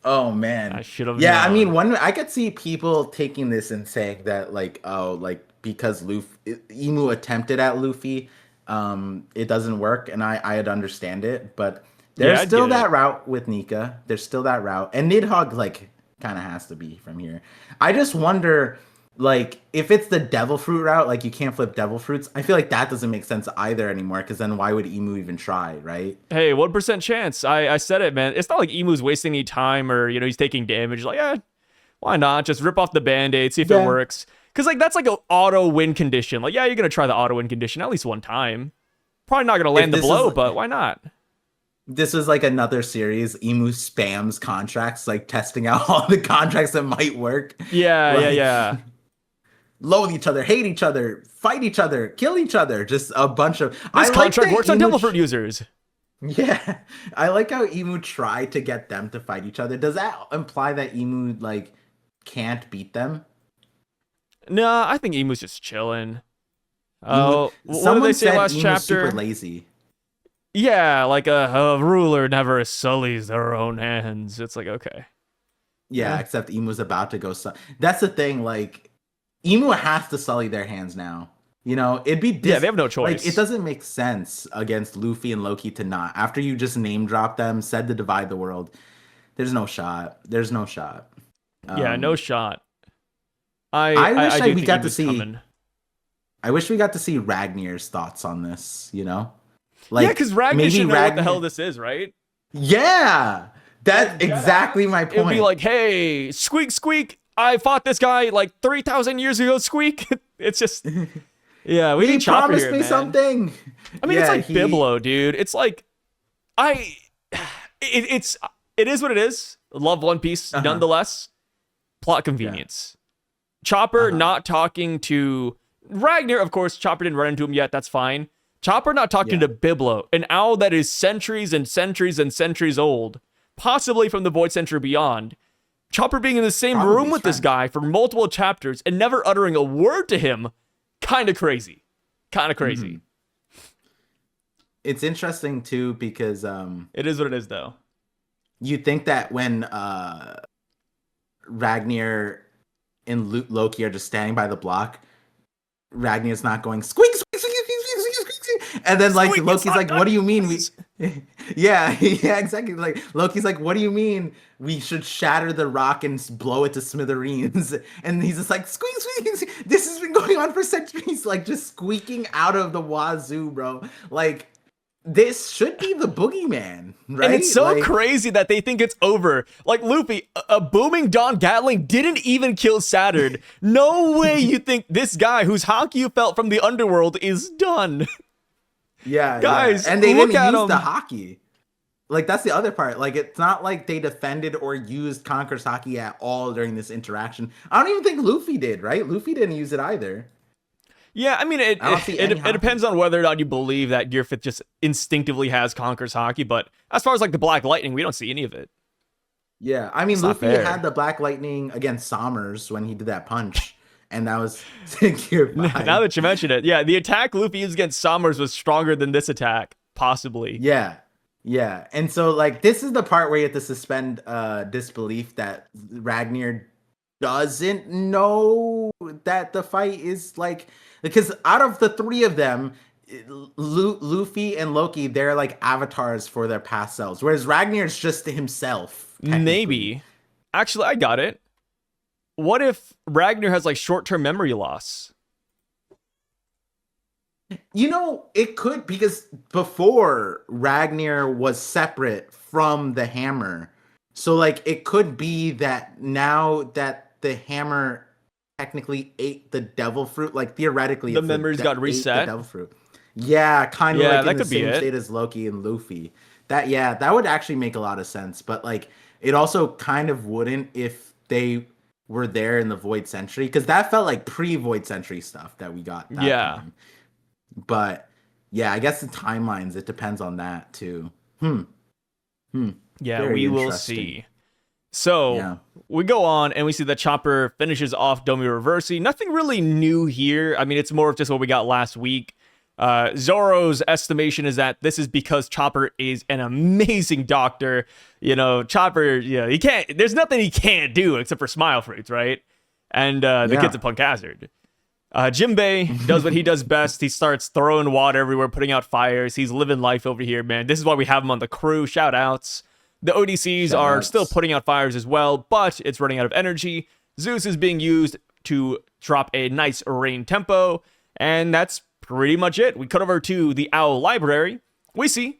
Oh man, I should have. Yeah, known. I mean, I could see people taking this and saying that because Emu attempted at Luffy, it doesn't work, and I'd understand it, but there's still that route with Nika. There's still that route, and Nidhogg kind of has to be from here. I just wonder, if it's the devil fruit route, you can't flip devil fruits. I feel like that doesn't make sense either anymore, because then why would Emu even try, right? Hey, 1% chance. I said it, man. It's not like Emu's wasting any time or, he's taking damage. Like, why not? Just rip off the Band-Aid, see if it works. Because, that's like an auto-win condition. Like, yeah, you're going to try the auto-win condition at least one time. Probably not going to land the blow, but why not? This is another series. Emu spams contracts, testing out all the contracts that might work. Yeah. Loathe each other, hate each other, fight each other, kill each other. Just a bunch of... This contract works on devil fruit users. Yeah. I like how Emu tried to get them to fight each other. Does that imply that Emu, can't beat them? No, I think Emu's just chilling. Oh, what did they say last chapter? Super lazy. Yeah, like a ruler never sullies their own hands. It's like, okay. Yeah, except Emu's about to go... That's the thing, Emu has to sully their hands now. It'd be... they have no choice. It doesn't make sense against Luffy and Loki to not. After you just name drop them, said to divide the world, there's no shot. There's no shot. No shot. I wish we got to see... Coming. I wish we got to see Ragnar's thoughts on this, because Ragnar should know what the hell this is, right? Yeah! That's exactly my point. It'd be like, hey, squeak, squeak, I fought this guy 3,000 years ago, squeak. It's just... Yeah, we need Chopper promised here, me man. something. I mean, it's like Biblo, dude. It's like... It is what it is. Love One Piece, nonetheless. Plot convenience. Chopper not talking to... Ragnar, of course, Chopper didn't run into him yet. That's fine. Chopper not talking to Biblo, an owl that is centuries and centuries and centuries old, possibly from the Void Century beyond. Chopper being in the same room with this guy for multiple chapters and never uttering a word to him, kind of crazy. It's interesting, too, because... it is what it is, though. You think that when Ragnar and Loki are just standing by the block, Ragnar's not going squeak, squeak, squeak, squeak, squeak, squeak, squeak. And then Loki's like, what do you mean we... yeah, exactly. Loki's like, what do you mean we should shatter the rock and blow it to smithereens? And he's just like, squeak, squeak, squeak. This has been going on for centuries, just squeaking out of the wazoo, bro. This should be the boogeyman, right? And it's so crazy that they think it's over. Luffy, a booming Dawn Gatling didn't even kill Saturn. No way you think this guy whose Haikyuu felt from the underworld is done. Yeah, yeah. Guys, And they look didn't at use the him. hockey. Like that's the other part. Like it's not like they defended or used Conquer's hockey at all during this interaction. I don't even think Luffy did, right? Luffy didn't use it either. Yeah, I mean, I don't see any it hockey. depends on whether or not you believe that Gearfifth just instinctively has Conquer's hockey, but as far as like the Black Lightning, we don't see any of it. Yeah, I mean It's not Luffy had fair. the Black Lightning against Sommers when he did that punch, and that was Gear Now 5. that you mention it, yeah, the attack Luffy used against Sommers was stronger than this attack, possibly. Yeah. Yeah. And so like this is the part where you have to suspend disbelief that Ragnar doesn't know that the fight is like because out of the three of them, Luffy and Loki, they're like avatars for their past selves, whereas Ragnar's just himself, technically. Maybe. Actually, I got it. What if Ragnar has like short-term memory loss? You know, it could because before Ragnar was separate from the hammer. So like it could be that now that the hammer technically ate the devil fruit, like theoretically The it's memories got ate the reset. devil fruit. Yeah, kind of Yeah, like in that the could be same it. state as Loki and Luffy. That yeah, that would actually make a lot of sense, but like it also kind of wouldn't if they were there in the Void Century because that felt like pre-Void Century stuff that we got that Yeah. time. But yeah, I guess the timelines, it depends on that too. Hmm. Hmm. Yeah, Very we will interesting. see. So Yeah. we go on and we see that Chopper finishes off Domi Reversi. Nothing really new here. I mean, it's more of just what we got last week. Zoro's estimation is that this is because Chopper is an amazing doctor. You know, Chopper, yeah, he can't, there's nothing he can't do except for smile fruits, right? And the kid's Yeah. a punk hazard. Jimbei does what he does best. He starts throwing water everywhere, putting out fires. He's living life over here, man. This is why we have him on the crew. Shout outs. The ODCs Shout are still outs. putting out fires as well, but it's running out of energy. Zeus is being used to drop a nice rain tempo, and that's pretty much it. We cut over to the Owl Library. We see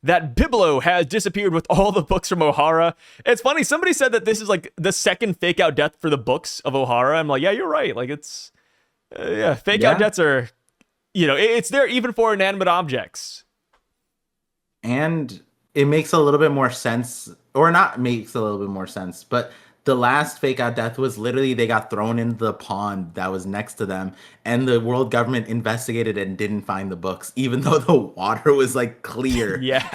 that Biblo has disappeared with all the books from Ohara. It's funny, somebody said that this is like the second fake out death for the books of Ohara. I'm like, yeah, you're right. Like, it's yeah, fake out Yeah. deaths are, it's there even for inanimate objects. And it makes a little bit more sense, or not makes a little bit more sense, but the last fake out death was literally they got thrown into the pond that was next to them, and the world government investigated and didn't find the books, even though the water was like clear. Yeah.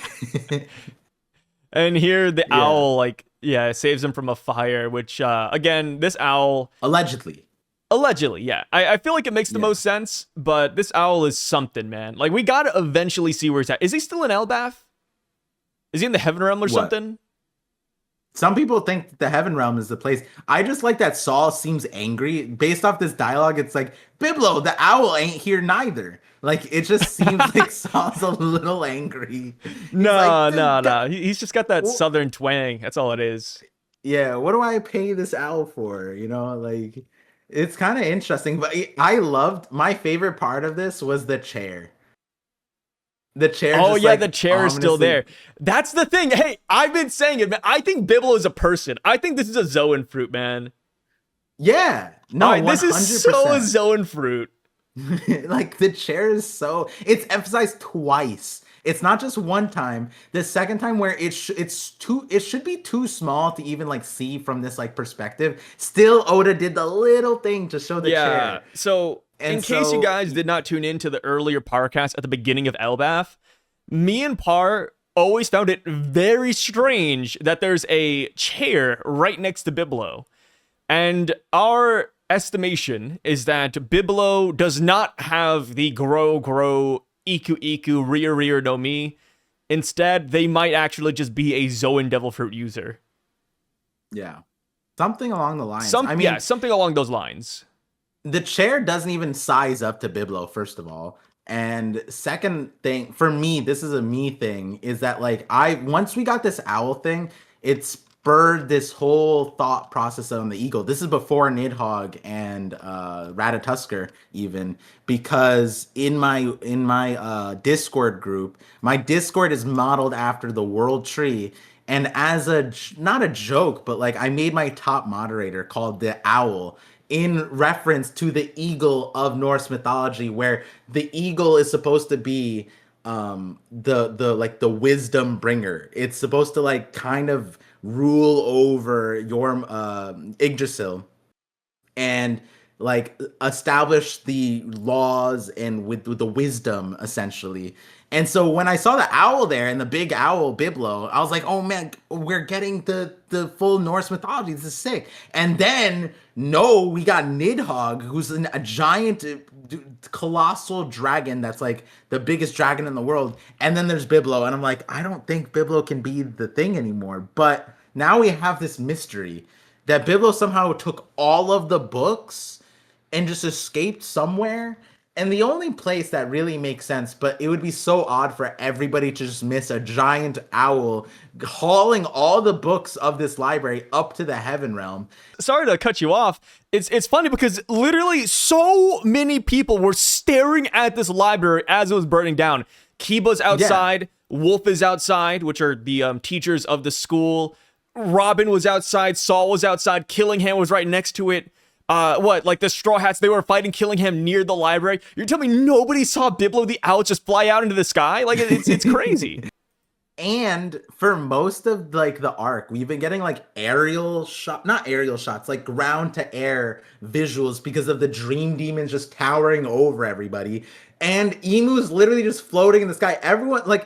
And here the Yeah. owl, like, yeah, saves him from a fire, which, again, this owl, Allegedly. allegedly, yeah. I feel like it makes the Yeah. most sense, but this owl is something, man. Like, we gotta eventually see where he's at. Is he still in ELBAPH? Is he in the Heaven Realm or What? something? Some people think the Heaven Realm is the place. I just like that Saul seems angry. Based off this dialogue, it's like, Biblo, the owl ain't here neither. Like, it just seems like Saul's a little angry. He's like, No, no, no. He's just got that Well, southern twang. That's all it is. yeah, what do I pay this owl for? You know, like, it's kind of interesting. But I loved, my favorite part of this was the chair. The chair Oh just yeah, the like chair is still ominously. there. That's the thing. Hey, I've been saying it, man. I think Biblo is a person. I think this is a Zoan fruit, man. Yeah, All no, right, this is so a 100%. Zoan fruit. Like the chair is so it's emphasized twice. It's not just one time. The second time where it's too it should be too small to even like see from this like perspective. Still Oda did the little thing to show the Yeah. chair. So, in And case you so guys did not tune in to the earlier Parcast at the beginning of ELBAPH, me and Par always found it very strange that there's a chair right next to Biblo. And our estimation is that Biblo does not have the grow iku rear no mi. Instead, they might actually just be a Zoan Devil Fruit user. yeah. Something along the lines. I mean, Something along those lines. the chair doesn't even size up to Biblo, first of all. And second thing, for me, this is a me thing, is that like I once we got this owl thing, it spurred this whole thought process on the eagle. This is before Nidhogg and Ratatusker even, because in my Discord group, my Discord is modeled after the world tree. And as not a joke, but like I made my top moderator called the owl in reference to the eagle of Norse mythology, where the eagle is supposed to be the like the wisdom bringer. It's supposed to like kind of rule over your Yggdrasil and like establish the laws and with the wisdom essentially. And so when I saw the owl there and the big owl Biblo, I was like, "Oh man, we're getting the full Norse mythology. This is sick." And then no, we got Nidhogg, who's a giant, colossal dragon that's like the biggest dragon in the world. And then there's Biblo, and I'm like, I don't think Biblo can be the thing anymore. But now we have this mystery that Biblo somehow took all of the books and just escaped somewhere. And the only place that really makes sense, but it would be so odd for everybody to just miss a giant owl hauling all the books of this library up to the heaven realm. Sorry to cut you off. It's funny because literally so many people were staring at this library as it was burning down. Kiba's outside, Wolf is outside, which are the teachers of the school. Robin was outside, Saul was outside, Killingham was right next to it. Like the Straw Hats, they were fighting Killingham near the library. You're telling me nobody saw Biblo the owl just fly out into the sky? Like, it's crazy. And for most of like the arc, we've been getting like not aerial shots, like ground to air visuals because of the dream demons just towering over everybody. And Emu's literally just floating in the sky. Everyone, like,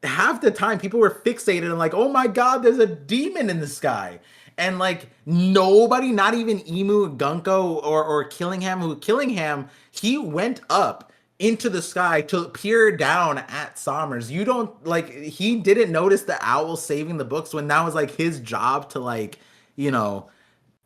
half the time people were fixated and like, oh my god, there's a demon in the sky. And like nobody, not even Emu, Gunko, or Killingham, he went up into the sky to peer down at Sommers. You don't like, he didn't notice the owl saving the books when that was like his job to like,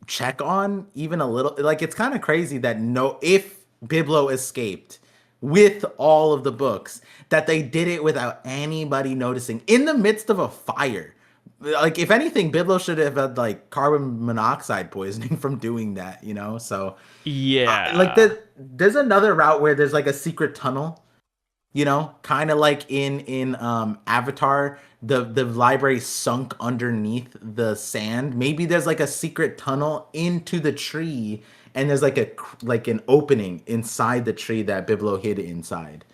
check on even a little. Like, it's kind of crazy that if Biblo escaped with all of the books, that they did it without anybody noticing in the midst of a fire. Like, if anything, Biblo should have had like carbon monoxide poisoning from doing that, So yeah, like there's another route where there's like a secret tunnel, kind of like in Avatar, the library sunk underneath the sand. Maybe there's like a secret tunnel into the tree, and there's like an opening inside the tree that Biblo hid inside.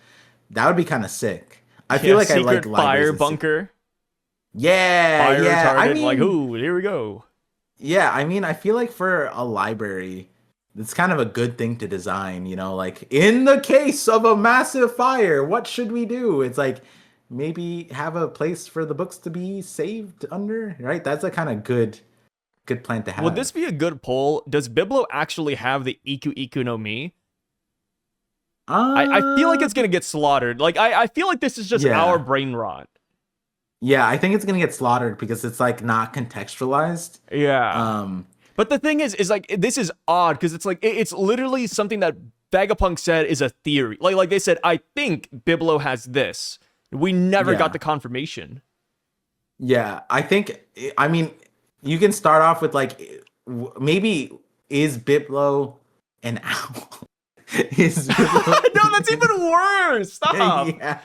That would be kind of sick. I feel like I like fire bunker. Yeah, fire yeah. retarded, I mean, like, ooh, here we go. Yeah, I mean, I feel like for a library, it's kind of a good thing to design, like in the case of a massive fire, what should we do? It's like maybe have a place for the books to be saved under, right? That's a kind of good plan to have. Would this be a good poll? Does Biblo actually have the Iku Iku no Mi? I feel like it's gonna get slaughtered. Like, I feel like this is just our brain rot. Yeah, I think it's gonna get slaughtered because it's like not contextualized. Yeah. But the thing is like, this is odd because it's like it's literally something that Vegapunk said is a theory. Like they said, I think Biblo has this. We never got the confirmation. Yeah, I mean, you can start off with like, maybe is Biblo an owl? No, that's even worse. Stop. Yeah.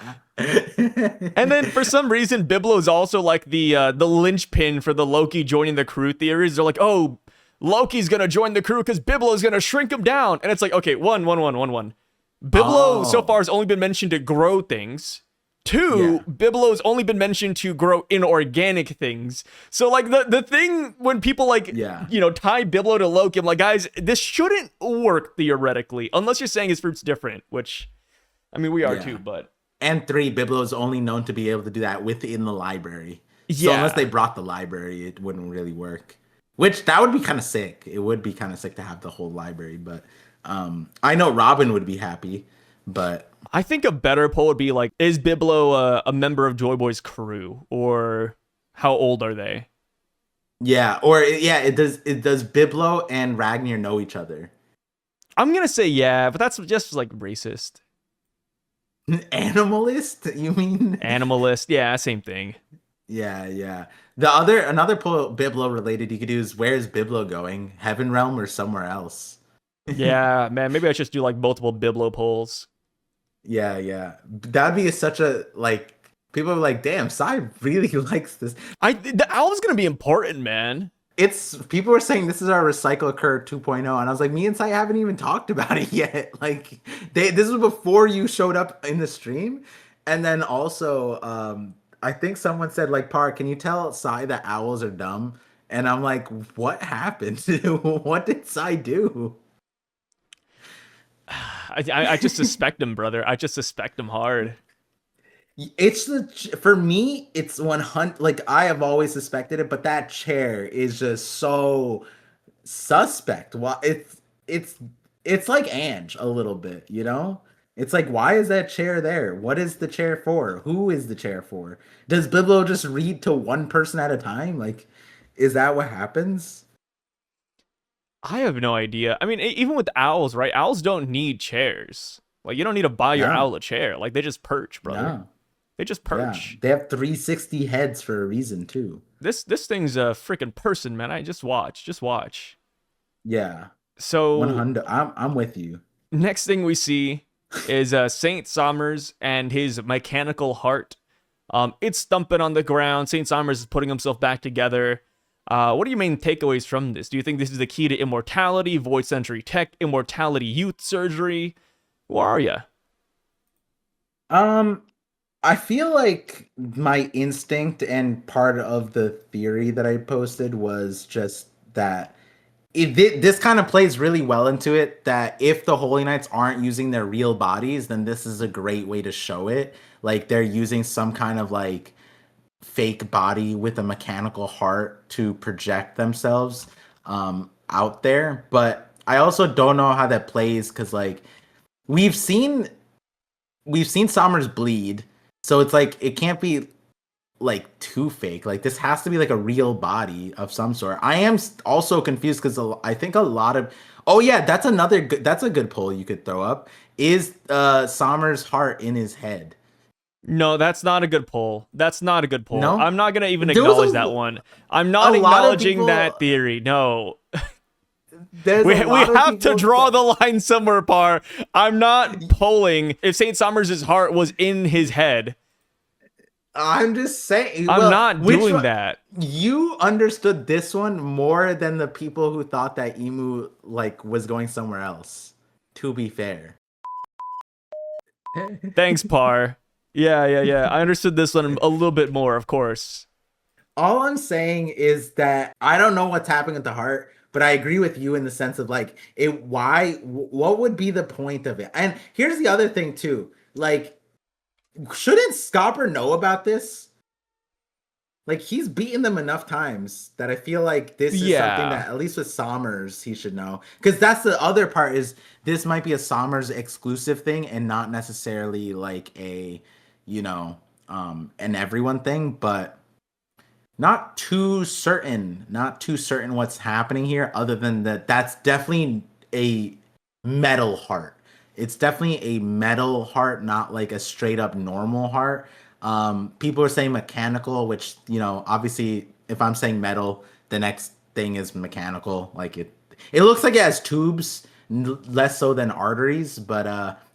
And then for some reason, Biblo is also like the linchpin for the Loki joining the crew theories. They're like, oh, Loki's gonna join the crew because Biblo's gonna shrink him down. And it's like, okay, one. Biblo so far has only been mentioned to grow things. 2, Biblo's only been mentioned to grow inorganic things. So like the thing when people like, tie Biblo to Loki, I'm like, guys, this shouldn't work theoretically, unless you're saying his fruit's different, which, I mean, we are too, but. And 3, Biblo is only known to be able to do that within the library. So unless they brought the library, it wouldn't really work. Which, that would be kind of sick. It would be kind of sick to have the whole library, but I know Robin would be happy, but... I think a better poll would be like, is Biblo a member of Joy Boy's crew? Or how old are they? Yeah, or it does Biblo and Ragnar know each other? I'm gonna say yeah, but that's just like racist. Animalist, you mean? Animalist, yeah, same thing. Yeah. Another poll Biblo related you could do is, where's Biblo going? Heaven Realm or somewhere else? Yeah, man, maybe I should do like multiple Biblo polls. Yeah. That'd be such a, like, people are like, damn, Sai really likes this. The owl's gonna be important, man. People were saying this is our Recycle Occur 2.0, and I was like, me and Sai haven't even talked about it yet. Like, this was before you showed up in the stream, And then also, I think someone said like, "Par, can you tell Sai that owls are dumb?" And I'm like, "What happened? What did Sai do?" I just suspect him, brother. I just suspect him hard. It's the for me, it's 100. Like I have always suspected it, but that chair is just so suspect. Why it's it's like Ange a little bit, you know? It's like why is that chair there? What is the chair for? Who is the chair for? Does Biblo just read to one person at a time? Like, is that what happens? I have no idea. I mean, even with owls, right? Owls don't need chairs. Like, you don't need to buy your No, owl a chair. Like, they just perch, brother. no. They just Yeah, perch. they have 360 heads for a reason too. This thing's a freaking person, man. I just watch, just watch. Yeah, So 100. I'm with you. next thing we see is Saint Sommers and his mechanical heart. It's thumping on the ground. Saint Sommers is putting himself back together. What are your main takeaways from this? Do you think this is the key to immortality, void century tech, immortality youth surgery? Where are you? Um, I feel like my instinct and part of the theory that I posted was just that this kind of plays really well into it that if the Holy Knights aren't using their real bodies, then this is a great way to show it. Like they're using some kind of like fake body with a mechanical heart to project themselves out there. But I also don't know how that plays because like we've seen we've seen Sommers bleed, so it's like it can't be like too fake. Like this has to be like a real body of some sort. I am also confused because I think a lot of oh yeah, that's another good that's a good poll you could throw up. Is Sommers' heart in his head? No, that's not a good poll. That's not a good poll. No, I'm not gonna even there was acknowledge that one. I'm a not lot of acknowledging people. that theory. No, There's a we lot of have to people draw that the line somewhere, Par. I'm not polling if Saint Summers' heart was in his head. I'm just saying. I'm Well, not which doing one? that. You understood this one more than the people who thought that Emu like was going somewhere else. To be fair. Thanks, Par. Yeah. I understood this one a little bit more, of course. All I'm saying is that I don't know what's happening at the heart, but I agree with you in the sense of like it why what would be the point of it? And here's the other thing too. Like shouldn't Scopper know about this? Like he's beaten them enough times that I feel like this is something Yeah. that at least with Sommers he should know. Because that's the other part is this might be a Sommers exclusive thing and not necessarily like a, you know, an everyone thing, but not too certain what's happening here other than that that's definitely a metal heart. It's definitely a metal heart, not like a straight up normal heart. People are saying mechanical, which, you know, obviously if I'm saying metal, the next thing is mechanical. Like it looks like it has tubes, less so than arteries, but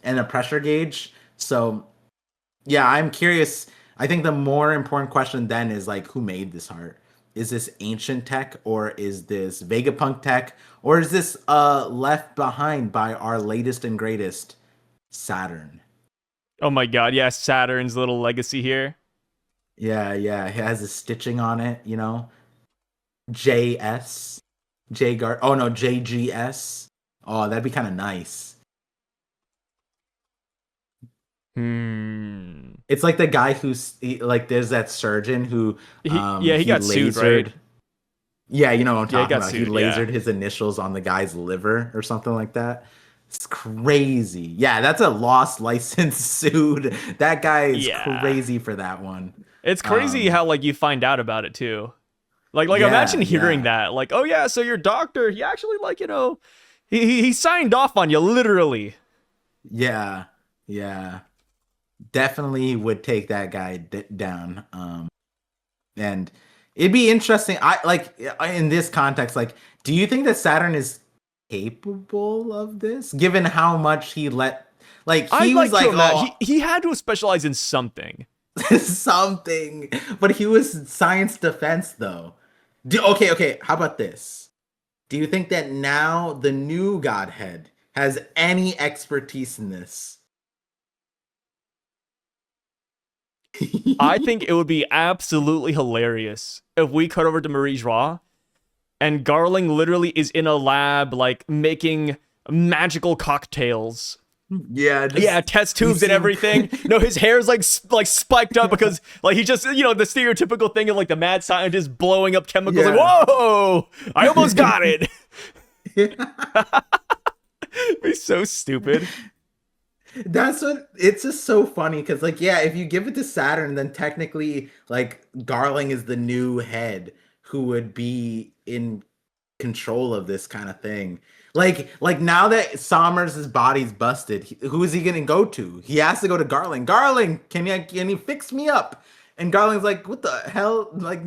and a pressure gauge. So yeah, I'm curious. I think the more important question then is like, who made this heart? Is this ancient tech or is this Vegapunk tech or is this left behind by our latest and greatest Saturn? Oh my god, yeah, Saturn's little legacy here. Yeah, it has a stitching on it, you know. JS, J guard. Oh no, JGS. Oh, that'd be kind of nice. Hmm. It's like the guy who's like there's that surgeon who He he got sued, right? lasered. Yeah, you know what I'm Yeah, he talking got about. He sued, yeah. lasered his initials on the guy's liver or something like that. It's crazy. Yeah, that's a lost license sued. That guy is Yeah. crazy for that one. It's crazy Um, how like you find out about it too. Like imagine yeah, hearing yeah, that. Like, oh yeah, so your doctor, he actually like, he signed off on you literally. yeah, yeah. Definitely would take that guy down. And it'd be interesting. I like in this context, like, do you think that Saturn is capable of this, given how much he let? Like, I'd he was like to like, imagine oh, he had to specialize in something. something, but he was science defense though. Okay. How about this? Do you think that now the new Godhead has any expertise in this? I think it would be absolutely hilarious if we cut over to Marie's Raw and Garling literally is in a lab, like making magical cocktails. Yeah, Yeah, test tubes and everything. No, his hair's like spiked up because like he just the stereotypical thing of like the mad scientist blowing up chemicals. Yeah. Like, whoa, I almost got it. Be so stupid. That's what it's just so funny because like yeah, if you give it to Saturn, then technically like Garling is the new head who would be in control of this kind of thing. Like now that Sommers' body's busted, who is he gonna go to? He has to go to Garling. Garling, can you fix me up? And Garling's like, what the hell? Like,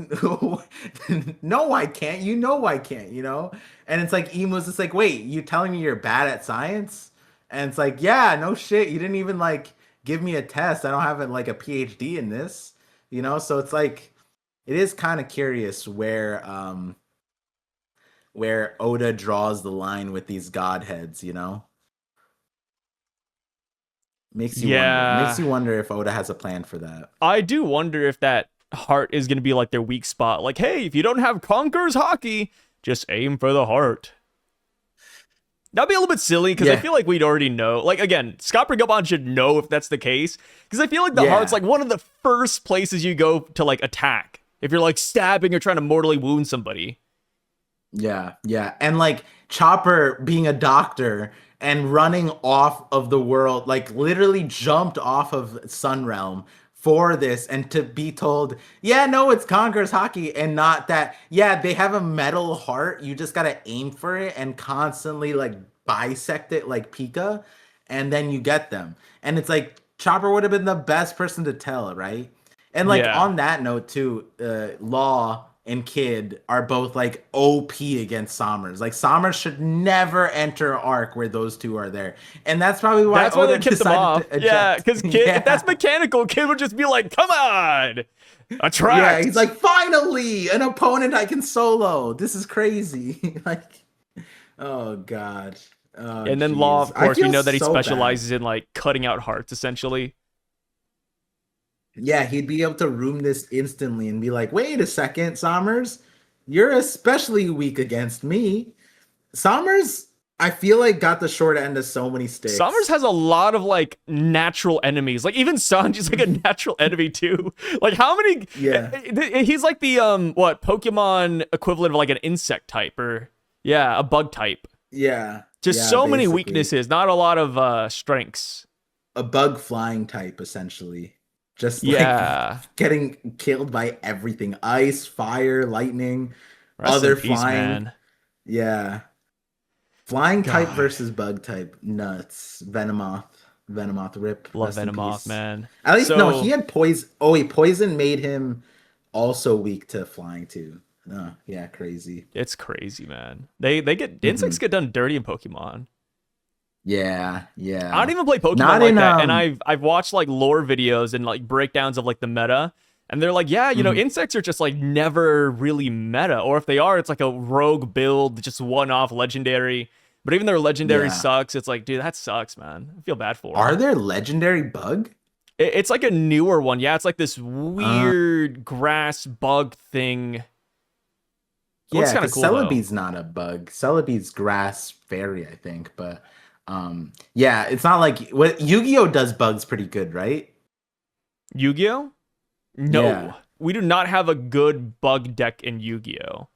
no, I can't. You know I can't. You know. And it's like Emu's just like, wait, you telling me you're bad at science? And it's like, yeah, no shit. You didn't even like give me a test. I don't have like a PhD in this. You know. So it's like, it is kind of curious where Oda draws the line with these godheads, you know? Makes you wonder. Makes Yeah, you wonder if Oda has a plan for that. I do wonder if that heart is gonna be like their weak spot. Like, hey, if you don't have Conqueror's Hockey, just aim for the heart. That'd be a little bit silly because I feel like we'd already know. Like, again, Scott Brigabon should know if that's the case. Because I feel like the heart's like one of the first places you go to like attack. If you're like stabbing or trying to mortally wound somebody. Yeah, yeah. And like Chopper being a doctor and running off of the world, like literally jumped off of Sunrealm for this and to be told, yeah, no, it's Conqueror's Hockey and not that, yeah, they have a metal heart. You just got to aim for it and constantly like bisect it like Pika and then you get them. And it's like Chopper would have been the best person to tell, right? And like on that note too, Law and Kid are both like OP against Sommers. Like Sommers should never enter arc where those two are there, and that's probably why Oda they kicked them off. Yeah, because Kid, if that's mechanical, Kid would just be like, "Come on, attract." Yeah, he's like, finally, an opponent I can solo. This is crazy. Like, oh god. Oh, and then Law, of course, we know that he specializes in like cutting out hearts, essentially. Yeah, he'd be able to room this instantly and be like, wait a second, Sommers, you're especially weak against me. Sommers, I feel like got the short end of so many sticks. Sommers has a lot of like natural enemies. Like even Sanji's like a natural enemy too. Like how many? Yeah, he's like the what Pokemon equivalent of like an insect type or a bug type. Yeah, just so many weaknesses, not a lot of strengths. A bug flying type essentially. Just like getting killed by everything. Ice, fire, lightning, other flying. Man. Yeah. Flying type versus bug type. Nuts. Venomoth. Venomoth rip. Love Venomoth, man. At least no, he had poison. Oh wait, poison made him also weak to flying too. Oh, yeah, crazy. It's crazy, man. They get insects get done dirty in Pokemon. Yeah, yeah. I don't even play Pokemon like that, and I've watched like lore videos and like breakdowns of like the meta, and they're like, yeah, you know, insects are just like never really meta, or if they are, it's like a rogue build, just one-off legendary. But even their legendary sucks. It's like, dude, that sucks, man. I feel bad for them. Are there legendary bug? It's like a newer one. Yeah, it's like this weird grass bug thing. Yeah, because cool, Celebi's not a bug. Celebi's grass fairy, I think, but. Yeah, it's not like what Yu-Gi-Oh does bugs pretty good, right? Yu-Gi-Oh? No, we do not have a good bug deck in Yu-Gi-Oh.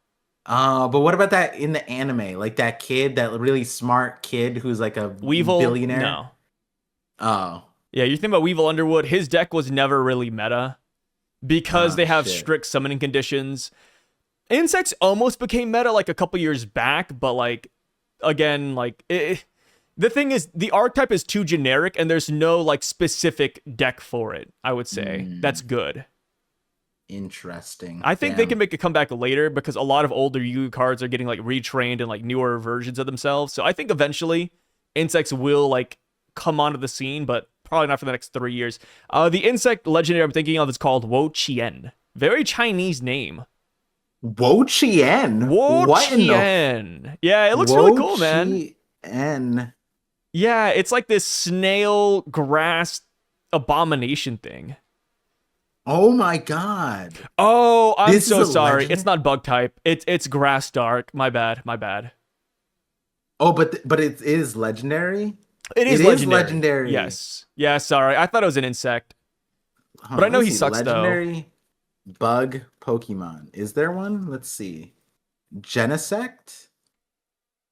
But what about that in the anime? Like that kid, that really smart kid who's like a Weevil billionaire? No. Oh. Yeah, you think about Weevil Underwood, his deck was never really meta because they have strict summoning conditions. Insects almost became meta like a couple years back, but like, again, like... The thing is, the archetype is too generic, and there's no like specific deck for it. I would say that's good. Interesting. I think they can make a comeback later because a lot of older Yu-Gi-Oh cards are getting like retrained in like newer versions of themselves. So I think eventually insects will like come onto the scene, but probably not for the next 3 years. The insect legendary I'm thinking of is called Wo Chien. Very Chinese name. Wo Chien. Wo Chien. Yeah, it looks really cool, man. Yeah, it's like this snail grass abomination thing. Oh my god. Oh, I'm This is so a sorry. It's legendary. not bug type. It's grass dark. My bad. My bad. Oh, but it is legendary. It It is is legendary. legendary. Yes. Yeah, sorry. I thought it was an insect. But Huh, I let know me he see. sucks though. Legendary bug Pokemon. Is there one? Let's see. Genesect?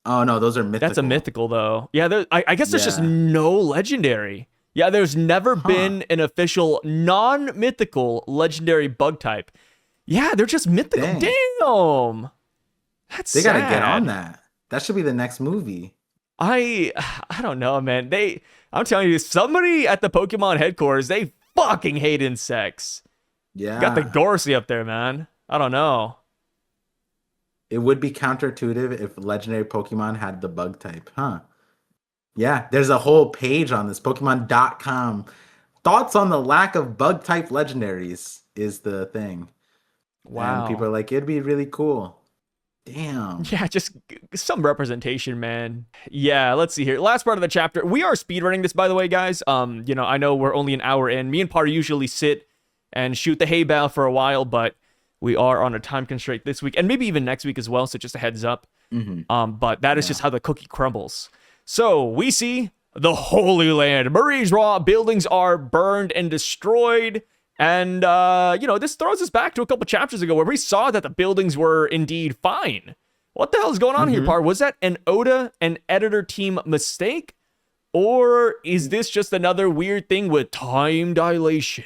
Oh no, those are That's a mythical. mythical though. Yeah, I guess there's just Yeah. no legendary. Yeah, there's never Huh. been an official non-mythical legendary bug type. Yeah, they're just mythical. Dang. Damn. That's They gotta get on sad. that. That should be the next movie. I I don't know, man. I'm telling you, somebody at the Pokemon headquarters, they fucking hate insects. Got the Yeah. Gorsey up there, man. I don't know. It would be counterintuitive if legendary Pokemon had the bug type. Huh. Yeah, there's a whole page on this, Pokemon.com. Thoughts on the lack of bug type legendaries is the thing. And people Wow. are like, it'd be really cool. Damn. Yeah, just some representation, man. Yeah, let's see here. Last part of the chapter. We are speedrunning this, by the way, guys. I know we're only an hour in. Me and Par usually sit and shoot the hay bale for a while, but we are on a time constraint this week and maybe even next week as well. So just a heads up. Hmm. But that is just Yeah. how the cookie crumbles. So we see the Holy Land. Marie's Raw buildings are burned and destroyed. And, this throws us back to a couple chapters ago where we saw that the buildings were indeed fine. What the hell is going on here, Hmm. Par? Was that an Oda and editor team mistake? Or is this just another weird thing with time dilation?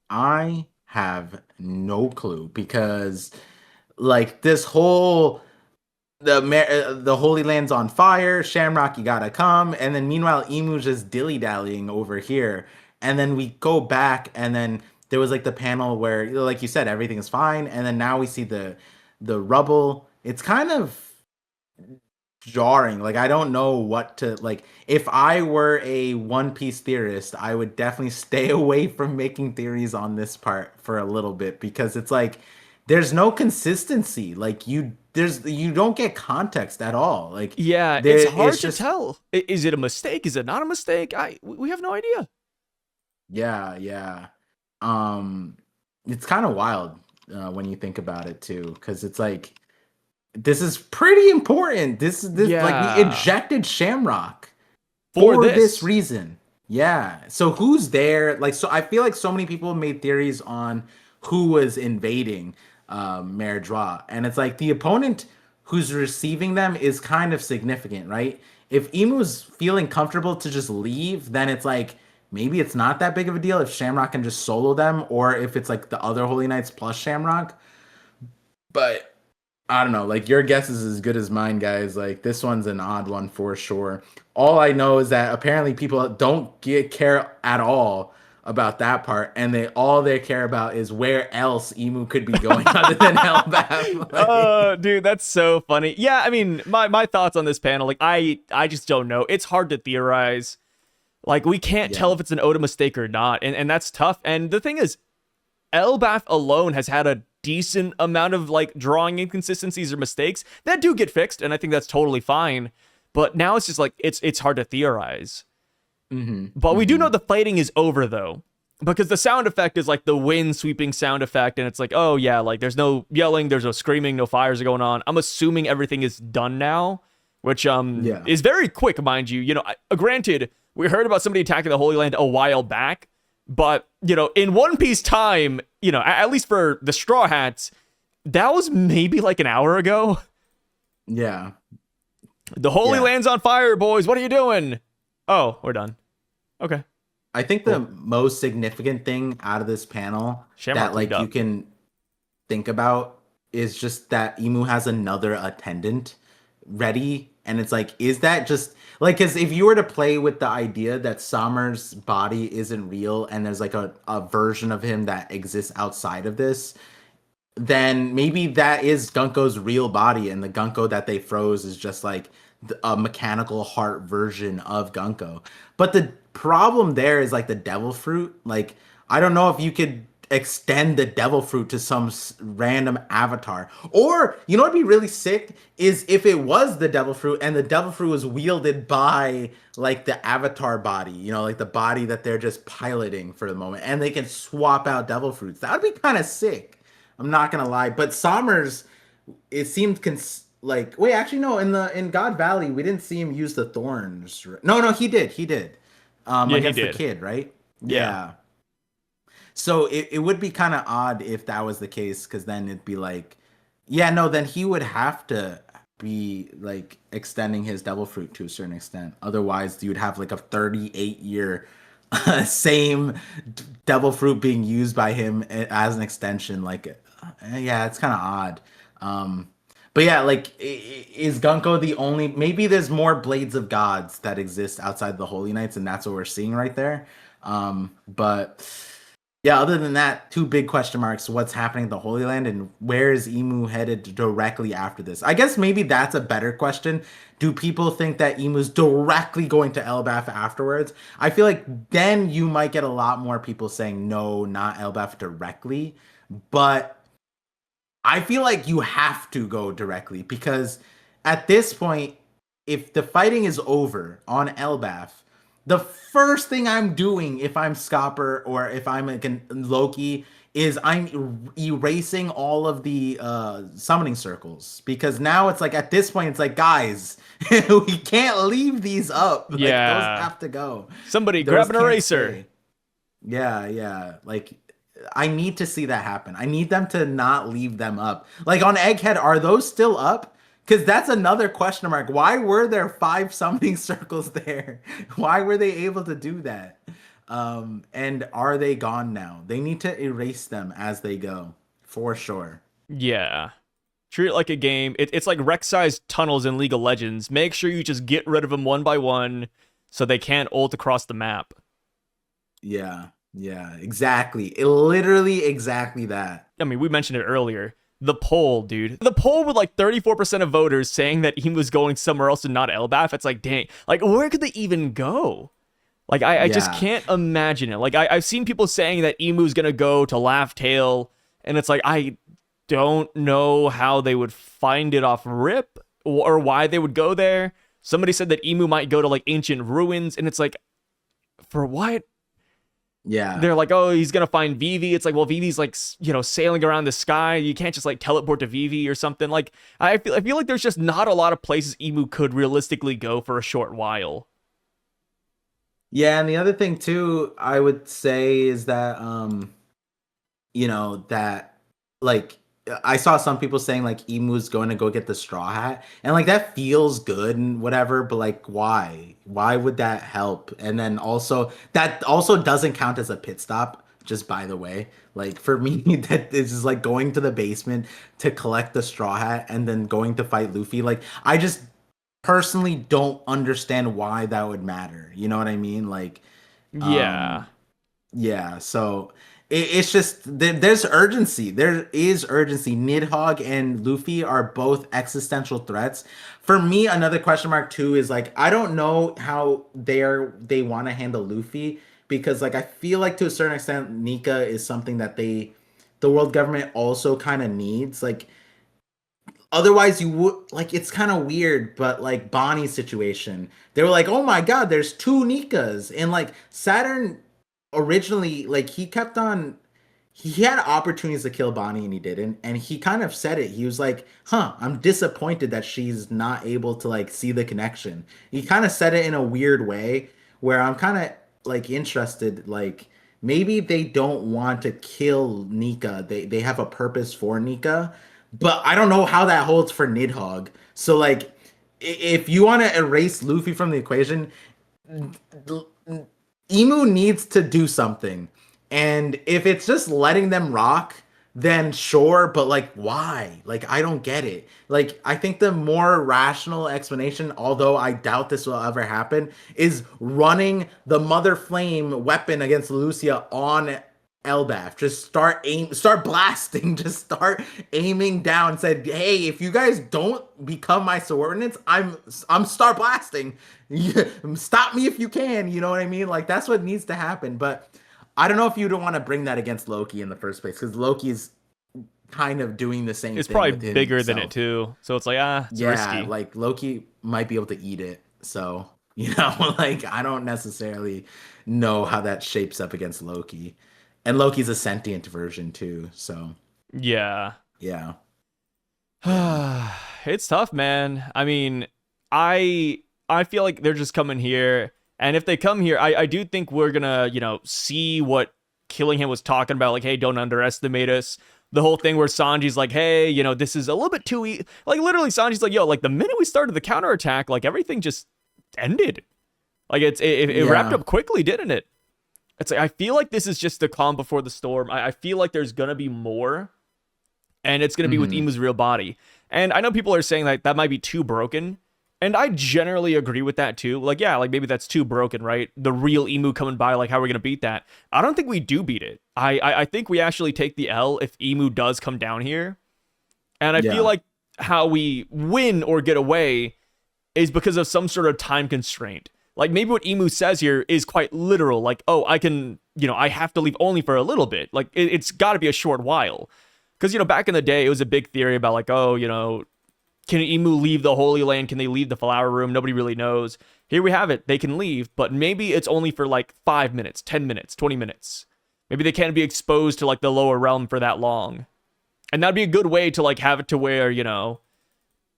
I have no clue because like this whole the Holy Land's on fire. Shamrock, you gotta come. And then meanwhile, Emu's just dilly dallying over here. And then we go back, and then there was like the panel where, like you said, everything is fine. And then now we see the rubble. It's kind of jarring. Like I don't know what to like. If I were a One Piece theorist, I would definitely stay away from making theories on this part for a little bit because it's like there's no consistency. Like you don't get context at all. Like Yeah, there it's it's hard to just tell. Is it a mistake? Is it not a mistake? We have no idea. yeah, yeah. Um it's kind of wild when you think about it too cuz it's like this is pretty important. This like we Yeah. ejected Shamrock For for this this. reason. Yeah. So who's there? Like, so I feel like so many people made theories on who was invading Merdra, and it's like the opponent who's receiving them is kind of significant, right? If Emu's feeling comfortable to just leave, then it's like maybe it's not that big of a deal if Shamrock can just solo them, or if it's like the other Holy Knights plus Shamrock. But I don't know. Like your guess is as good as mine, guys. Like this one's an odd one for sure. All I know is that apparently people don't care at all about that part, and they care about is where else Emu could be going other than Elbaf. Oh, Like, dude, that's so funny. Yeah, I mean, my thoughts on this panel, like I just don't know. It's hard to theorize. Like we can't tell yeah. if it's an Oda mistake or not, and that's tough. And the thing is, ELBAPH alone has had a decent amount of like drawing inconsistencies or mistakes that do get fixed, and I think that's totally fine. But now it's just like it's hard to theorize. Mm-hmm. But we do Mm-hmm. know the fighting is over though. Because the sound effect is like the wind sweeping sound effect, and it's like, oh yeah, like there's no yelling, there's no screaming, no fires are going on. I'm assuming everything is done now, which Yeah. is very quick, mind you. Granted, we heard about somebody attacking the Holy Land a while back, but in One Piece time, at least for the Straw Hats, that was maybe like an hour ago. Yeah. The Holy Yeah. Land's on fire, boys. What are you doing? Oh, we're done. Okay, I think the cool. most significant thing out of this panel Shamrock that cleaned like you up. can think about is just that Emu has another attendant ready. And it's like, is that just like, because if you were to play with the idea that Sommers' body isn't real and there's like a version of him that exists outside of this, then maybe that is Gunko's real body, and the Gunko that they froze is just like a mechanical heart version of Gunko. But the problem there is like the devil fruit. Like, I don't know if you could extend the devil fruit to some random avatar. Or you know what'd be really sick is if it was the devil fruit and the devil fruit was wielded by like the avatar body, you know, like the body that they're just piloting for the moment, and they can swap out devil fruits. That would be kind of sick. I'm not gonna lie, but Sommers, it seemed like wait, actually no, in God Valley we didn't see him use the thorns. No, no, he did, Yeah, he against the did. kid, right? Yeah. Yeah. So it would be kind of odd if that was the case, because then it'd be like, yeah, no, then he would have to be like extending his devil fruit to a certain extent. Otherwise, you'd have like a 38-year same devil fruit being used by him as an extension. Like, yeah, it's kind of odd. But yeah, like, is Gunko the only? Maybe there's more Blades of Gods that exist outside the Holy Knights, and that's what we're seeing right there. But yeah, other than that, two big question marks: what's happening at the Holy Land, and where is Emu headed directly after this? I guess maybe that's a better question. Do people think that Emu's directly going to ELBAPH afterwards? I feel like then you might get a lot more people saying no, not ELBAPH directly. But I feel like you have to go directly, because at this point, if the fighting is over on ELBAPH, the first thing I'm doing if I'm Scopper or if I'm Loki is I'm erasing all of the summoning circles, because now it's like at this point it's like, guys, we can't leave these up. Like those Yeah. have to go. Somebody Those grab an can't eraser. stay. Yeah, yeah. Like I need to see that happen. I need them to not leave them up. Like on Egghead, are those still up? Because that's another question mark. Why were there 5 summoning circles there? Why were they able to do that? And are they gone now? They need to erase them as they go, for sure. Yeah. Treat it like a game. It's like rec-sized tunnels in League of Legends. Make sure you just get rid of them one by one so they can't ult across the map. Yeah, yeah, exactly. It literally exactly that. I mean, we mentioned it earlier. The poll, dude. The poll with like 34% of voters saying that he was going somewhere else and not ELBAPH. It's like, dang. Like, where could they even go? Like, I just Yeah. can't imagine it. Like, I've seen people saying that Emu's gonna go to Laugh Tale, and it's like, I don't know how they would find it off rip or why they would go there. Somebody said that Emu might go to like ancient ruins, and it's like, for what? Yeah. They're like, oh, he's gonna find Vivi. It's like, well, Vivi's like, sailing around the sky. You can't just like teleport to Vivi or something. Like, I feel like there's just not a lot of places Emu could realistically go for a short while. Yeah, and the other thing too, I would say is that that like I saw some people saying like Emu's going to go get the straw hat, and like that feels good and whatever, but like why would that help? And then also that also doesn't count as a pit stop, just by the way. Like for me, that is just like going to the basement to collect the straw hat and then going to fight Luffy. Like I just personally don't understand why that would matter, you know what I mean? Like Yeah. um yeah, so it's just there's urgency. There is urgency. Nidhogg and Luffy are both existential threats. For me, another question mark too is like I don't know how they want to handle Luffy, because like I feel like to a certain extent Nika is something that the world government also kind of needs. Like otherwise you would like it's kind of weird, but like Bonnie's situation, they were like, oh my god, there's 2 Nikas, and like Saturn originally, like he kept on, he had opportunities to kill Bonnie and he didn't, and he kind of said it. He was like, huh, I'm disappointed that she's not able to like see the connection. He kind of said it in a weird way where I'm kind of like interested, like maybe they don't want to kill Nika, they have a purpose for Nika, but I don't know how that holds for Nidhogg. So like if you want to erase Luffy from the equation, Emu needs to do something. And if it's just letting them rock, then sure, but like why? Like I don't get it. Like I think the more rational explanation, although I doubt this will ever happen, is running the Mother Flame weapon against Lucia on ELBAPH. Just start blasting, just start aiming down. Said, hey, if you guys don't become my subordinates, I'm start blasting. Stop me if you can. You know what I mean? Like that's what needs to happen. But I don't know if you'd want to bring that against Loki in the first place, because Loki's kind of doing the same It's thing probably with bigger than it himself. too. So it's like, it's Yeah, risky. like Loki might be able to eat it. So, like I don't necessarily know how that shapes up against Loki. And Loki's a sentient version too. So, Yeah. yeah. Yeah. It's tough, man. I mean, I feel like they're just coming here, and if they come here, I do think we're gonna, see what Killingham was talking about. Like, hey, don't underestimate us. The whole thing where Sanji's like, hey, this is a little bit too like literally Sanji's like, yo, like the minute we started the counterattack, like everything just ended. Like it wrapped Yeah. up quickly, didn't it? It's like I feel like this is just the calm before the storm. I feel like there's gonna be more, and it's going to be with Hmm. Emu's real body. And I know people are saying like that might be too broken, and I generally agree with that too. Like, yeah, like maybe that's too broken, right? The real Emu coming by, like how are we going to beat that? I don't think we do beat it. I think we actually take the L if Emu does come down here, and I feel Yeah. like how we win or get away is because of some sort of time constraint. Like maybe what Emu says here is quite literal. Like, oh, I can, I have to leave only for a little bit. Like it's got to be a short while. Because, back in the day, it was a big theory about like, oh, can Emu leave the Holy Land? Can they leave the Flower Room? Nobody really knows. Here we have it. They can leave, but maybe it's only for like 5 minutes, 10 minutes, 20 minutes. Maybe they can't be exposed to like the lower realm for that long. And that'd be a good way to like have it to where,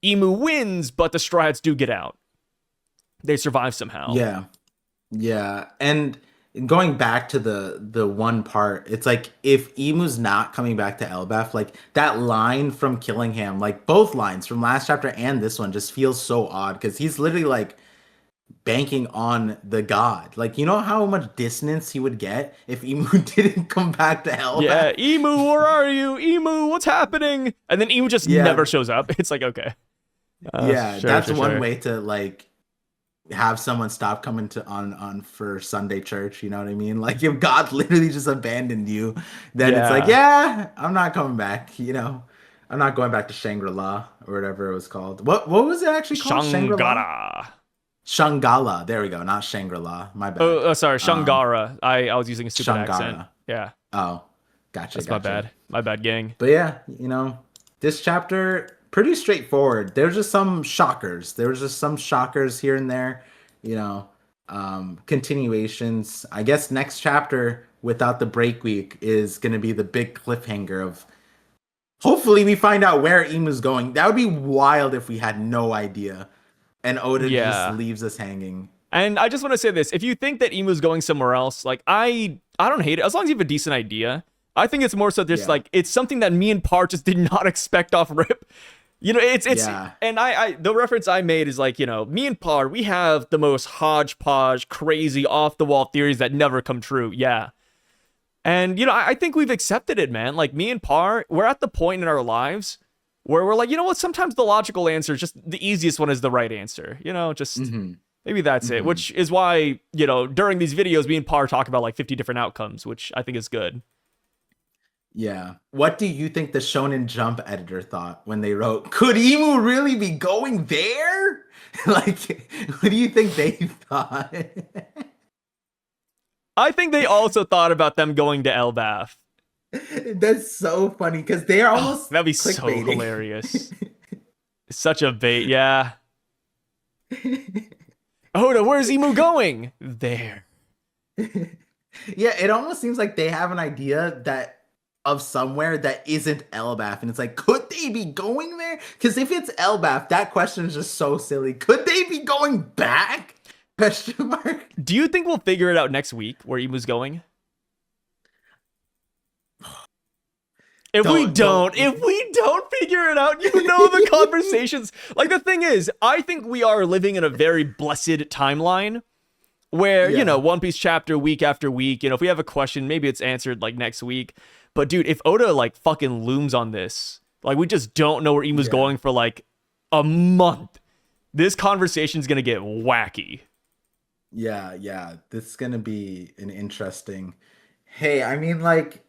Emu wins, but the Straw Hats do get out. They survive somehow. Yeah. Yeah. And going back to the one part, it's like if Emu's not coming back to ELBAPH, like that line from Killingham, like both lines from last chapter and this one just feels so odd because he's literally like banking on the god. Like, you know how much dissonance he would get if Emu didn't come back to Yeah, ELBAPH? Emu, where are you? Emu, what's happening? And then Emu just never Yeah. shows up. It's like, okay. Yeah, Sure, that's sure, one sure. way to like have someone stop coming to on for Sunday church, you know what I mean? Like if God literally just abandoned you, then it's like, Yeah. yeah, I'm not coming back, you know. I'm not going back to Shangri-La or whatever it was called. What was it actually called? Shangri-La? Shangara. Shangala. There we go. Not Shangri-La. My bad. Oh, sorry, Um, Shangara. I was using a stupid accent. Shangara. Yeah, Oh, gotcha, that's my gotcha. bad. My bad, gang. But yeah, this chapter pretty straightforward. There's just some shockers. There was just some shockers here and there, you know, continuations. I guess next chapter without the break week is going to be the big cliffhanger of hopefully we find out where Emu's going. That would be wild if we had no idea and Oda just Yeah. leaves us hanging. And I just want to say this. If you think that Emu's going somewhere else, like I don't hate it. As long as you have a decent idea. I think it's more so just Yeah. like it's something that me and Par just did not expect off rip. It's Yeah. and I the reference I made is like, me and Par, we have the most hodgepodge, crazy, off the wall theories that never come true. Yeah. And I think we've accepted it, man. Like me and Par, we're at the point in our lives where we're like, you know what? Sometimes the logical answer is just the easiest one is the right answer. Just Hmm. maybe that's it. Hmm. Which is why during these videos, me and Par talk about like 50 different outcomes, which I think is good. Yeah. What do you think the Shonen Jump editor thought when they wrote, could Emu really be going there? Like, what do you think they thought? I think they also thought about them going to ELBAPH. That's so funny because they are Oh, almost that'd be so clickbaiting. hilarious. Such a bait, yeah. Oda, where's Emu going? There. Yeah, it almost seems like they have an idea that of somewhere that isn't Elbaf, and it's like, could they be going there? Because if it's Elbaf, that question is just so silly. Could they be going back? Question mark. Do you think we'll figure it out next week where Emu's going? Don't. If we don't figure it out, the conversations. Like the thing is, I think we are living in a very blessed timeline where, Yeah. One Piece chapter week after week, if we have a question, maybe it's answered like next week. But dude, if Oda like fucking looms on this, like we just don't know where Emu's Yeah. going for like a month, this conversation's gonna get wacky. Yeah. This is gonna be an interesting. Hey, I mean, like,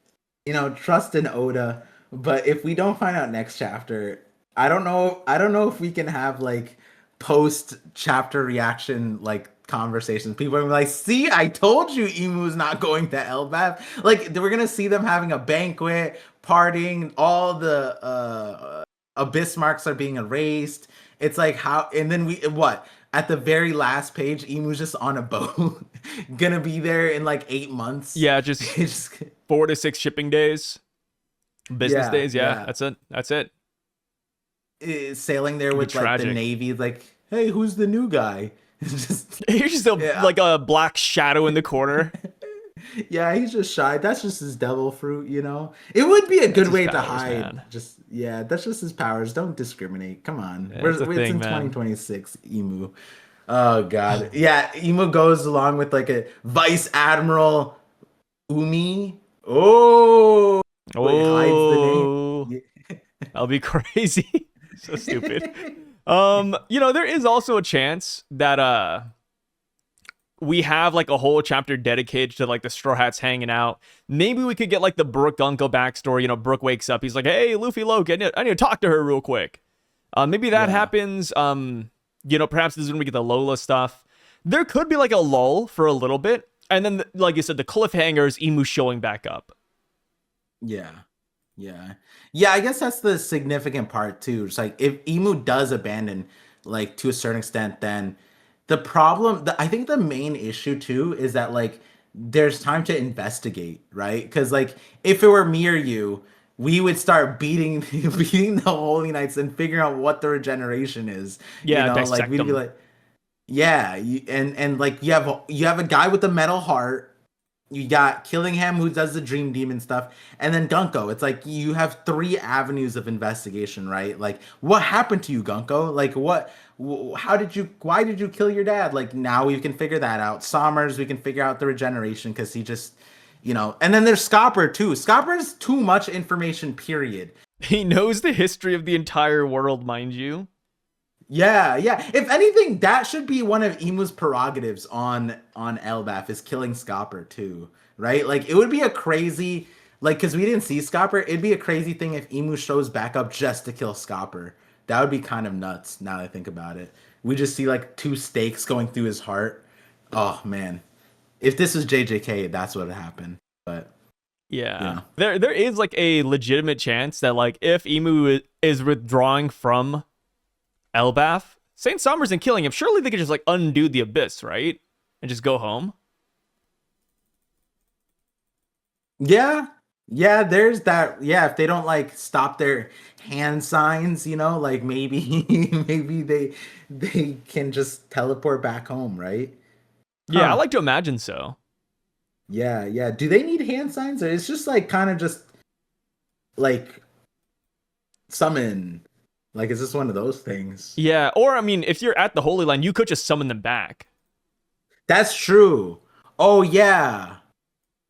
trust in Oda, but if we don't find out next chapter, I don't know. I don't know if we can have like post chapter reaction like conversations. People are like, see, I told you Emu's not going to ELBAPH. Like, we're gonna see them having a banquet, partying, all the abyss marks are being erased. It's like how, and then what? At the very last page, Emu's just on a boat, gonna be there in like 8 months. Yeah, just 4 to 6 shipping days, business days. Yeah, that's it. That's it. Sailing there with like the Navy, like, hey, who's the new guy? He's just like a black shadow in the corner. Yeah, he's just shy. That's just his devil fruit, you know. It would be a good way to hide. Man. That's just his powers. Don't discriminate. Come on, it's in 2026. Emu. Oh god, yeah. Emu goes along with like a Vice Admiral Umi. Oh, hides the name. That'll be crazy. So stupid. There is also a chance that we have like a whole chapter dedicated to like the Straw Hats hanging out. Maybe we could get like the Brook Gunko backstory. Brook wakes up. He's like, hey, Luffy, Loki, I need to talk to her real quick. Maybe that happens. Perhaps this is when we get the Lola stuff. There could be like a lull for a little bit. And then, like you said, the cliffhanger is Emu showing back up. Yeah. I guess that's the significant part too. It's like if Emu does abandon, like to a certain extent, then the problem, I think the main issue too is that like there's time to investigate, right? Because like if it were me or you, we would start beating the Holy Knights and figuring out what the regeneration is. Yeah, like we'd be like, yeah, and like you have a guy with a metal heart. You got Killingham who does the Dream Demon stuff, and then Gunko. It's like you have 3 avenues of investigation, right? Like, what happened to you, Gunko? Like, why did you kill your dad? Like, now we can figure that out. Sommers, we can figure out the regeneration because he just, and then there's Scopper too. Scopper's too much information, period. He knows the history of the entire world, mind you. Yeah. If anything, that should be one of Emu's prerogatives on ELBAPH is killing Scopper too, right? Like it would be a crazy, like, because we didn't see Scopper, it'd be a crazy thing if Emu shows back up just to kill Scopper. That would be kind of nuts now that I think about it. We just see like 2 stakes going through his heart. Oh man, if this was JJK, that's what would happen. But yeah, there is like a legitimate chance that like if Emu is withdrawing from ELBAPH, Saint Sommers and killing him, surely they could just like undo the abyss, right? And just go home. Yeah, there's that. Yeah, if they don't like stop their hand signs, like maybe they can just teleport back home, right? Yeah, I like to imagine so. Yeah. Do they need hand signs, or it's just like kind of just like summon? Like, is this one of those things? Yeah, or I mean, if you're at the Holy Land, you could just summon them back. That's true. Oh yeah.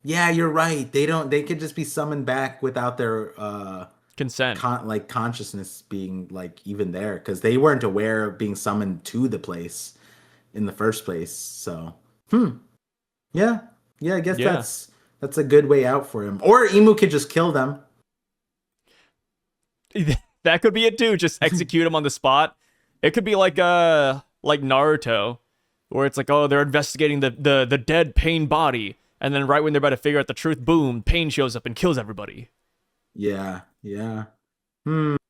Yeah, you're right. They could just be summoned back without their consent. Consciousness being like even there, because they weren't aware of being summoned to the place in the first place. So Yeah, I guess that's a good way out for him. Or Emu could just kill them. That could be it too. Just execute him on the spot. It could be like Naruto, where it's like, oh, they're investigating the dead Pain body, and then right when they're about to figure out the truth, boom, Pain shows up and kills everybody. Yeah. Yeah. I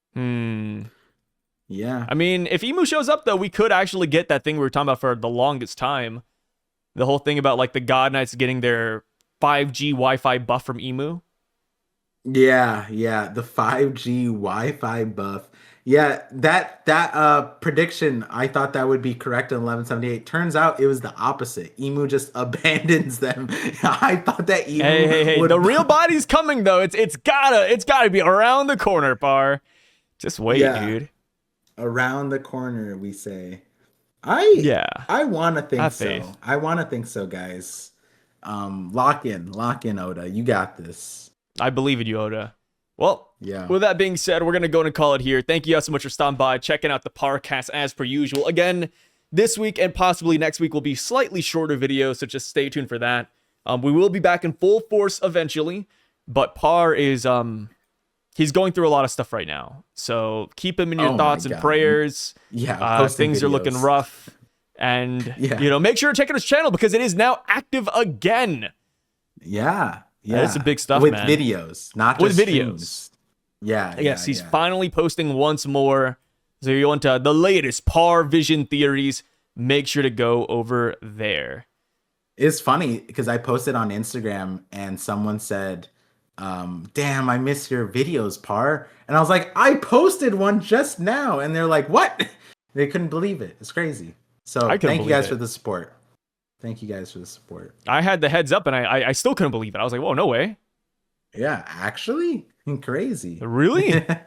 mean, if Emu shows up though, we could actually get that thing we were talking about for the longest time. The whole thing about like the God Knights getting their 5G Wi-Fi buff from Emu. Yeah, the 5G Wi-Fi buff. Yeah, that prediction, I thought that would be correct in 1178. Turns out it was the opposite. Emu just abandons them. I thought that Emu Hey, the real body's coming though. It's gotta be around the corner, Par. Just wait, dude. Around the corner, we say. I want to think so. Faith. I want to think so, guys. Lock in, Oda. You got this. I believe in you, Oda. Well, with that being said, we're going to go and call it here. Thank you guys so much for stopping by, checking out the Parcast as per usual. Again, this week and possibly next week will be slightly shorter videos, so just stay tuned for that. We will be back in full force eventually, but Par is, he's going through a lot of stuff right now. So keep him in your thoughts and prayers. Yeah, things are looking rough. And, Yeah. make sure to check out his channel because it is now active again. Yeah. That's some big stuff, with man. videos, not With just videos. streams. Yeah. Yes, he's yeah. finally posting once more. So you want the latest Par Vision theories, make sure to go over there. It's funny because I posted on Instagram and someone said, damn, I miss your videos, Par. And I was like, I posted one just now. And they're like, what? They couldn't believe it. It's crazy. So thank you guys for the support. Thank you guys for the support. I had the heads up and I still couldn't believe it. I was like, whoa, no way. Yeah, actually? Crazy. Really?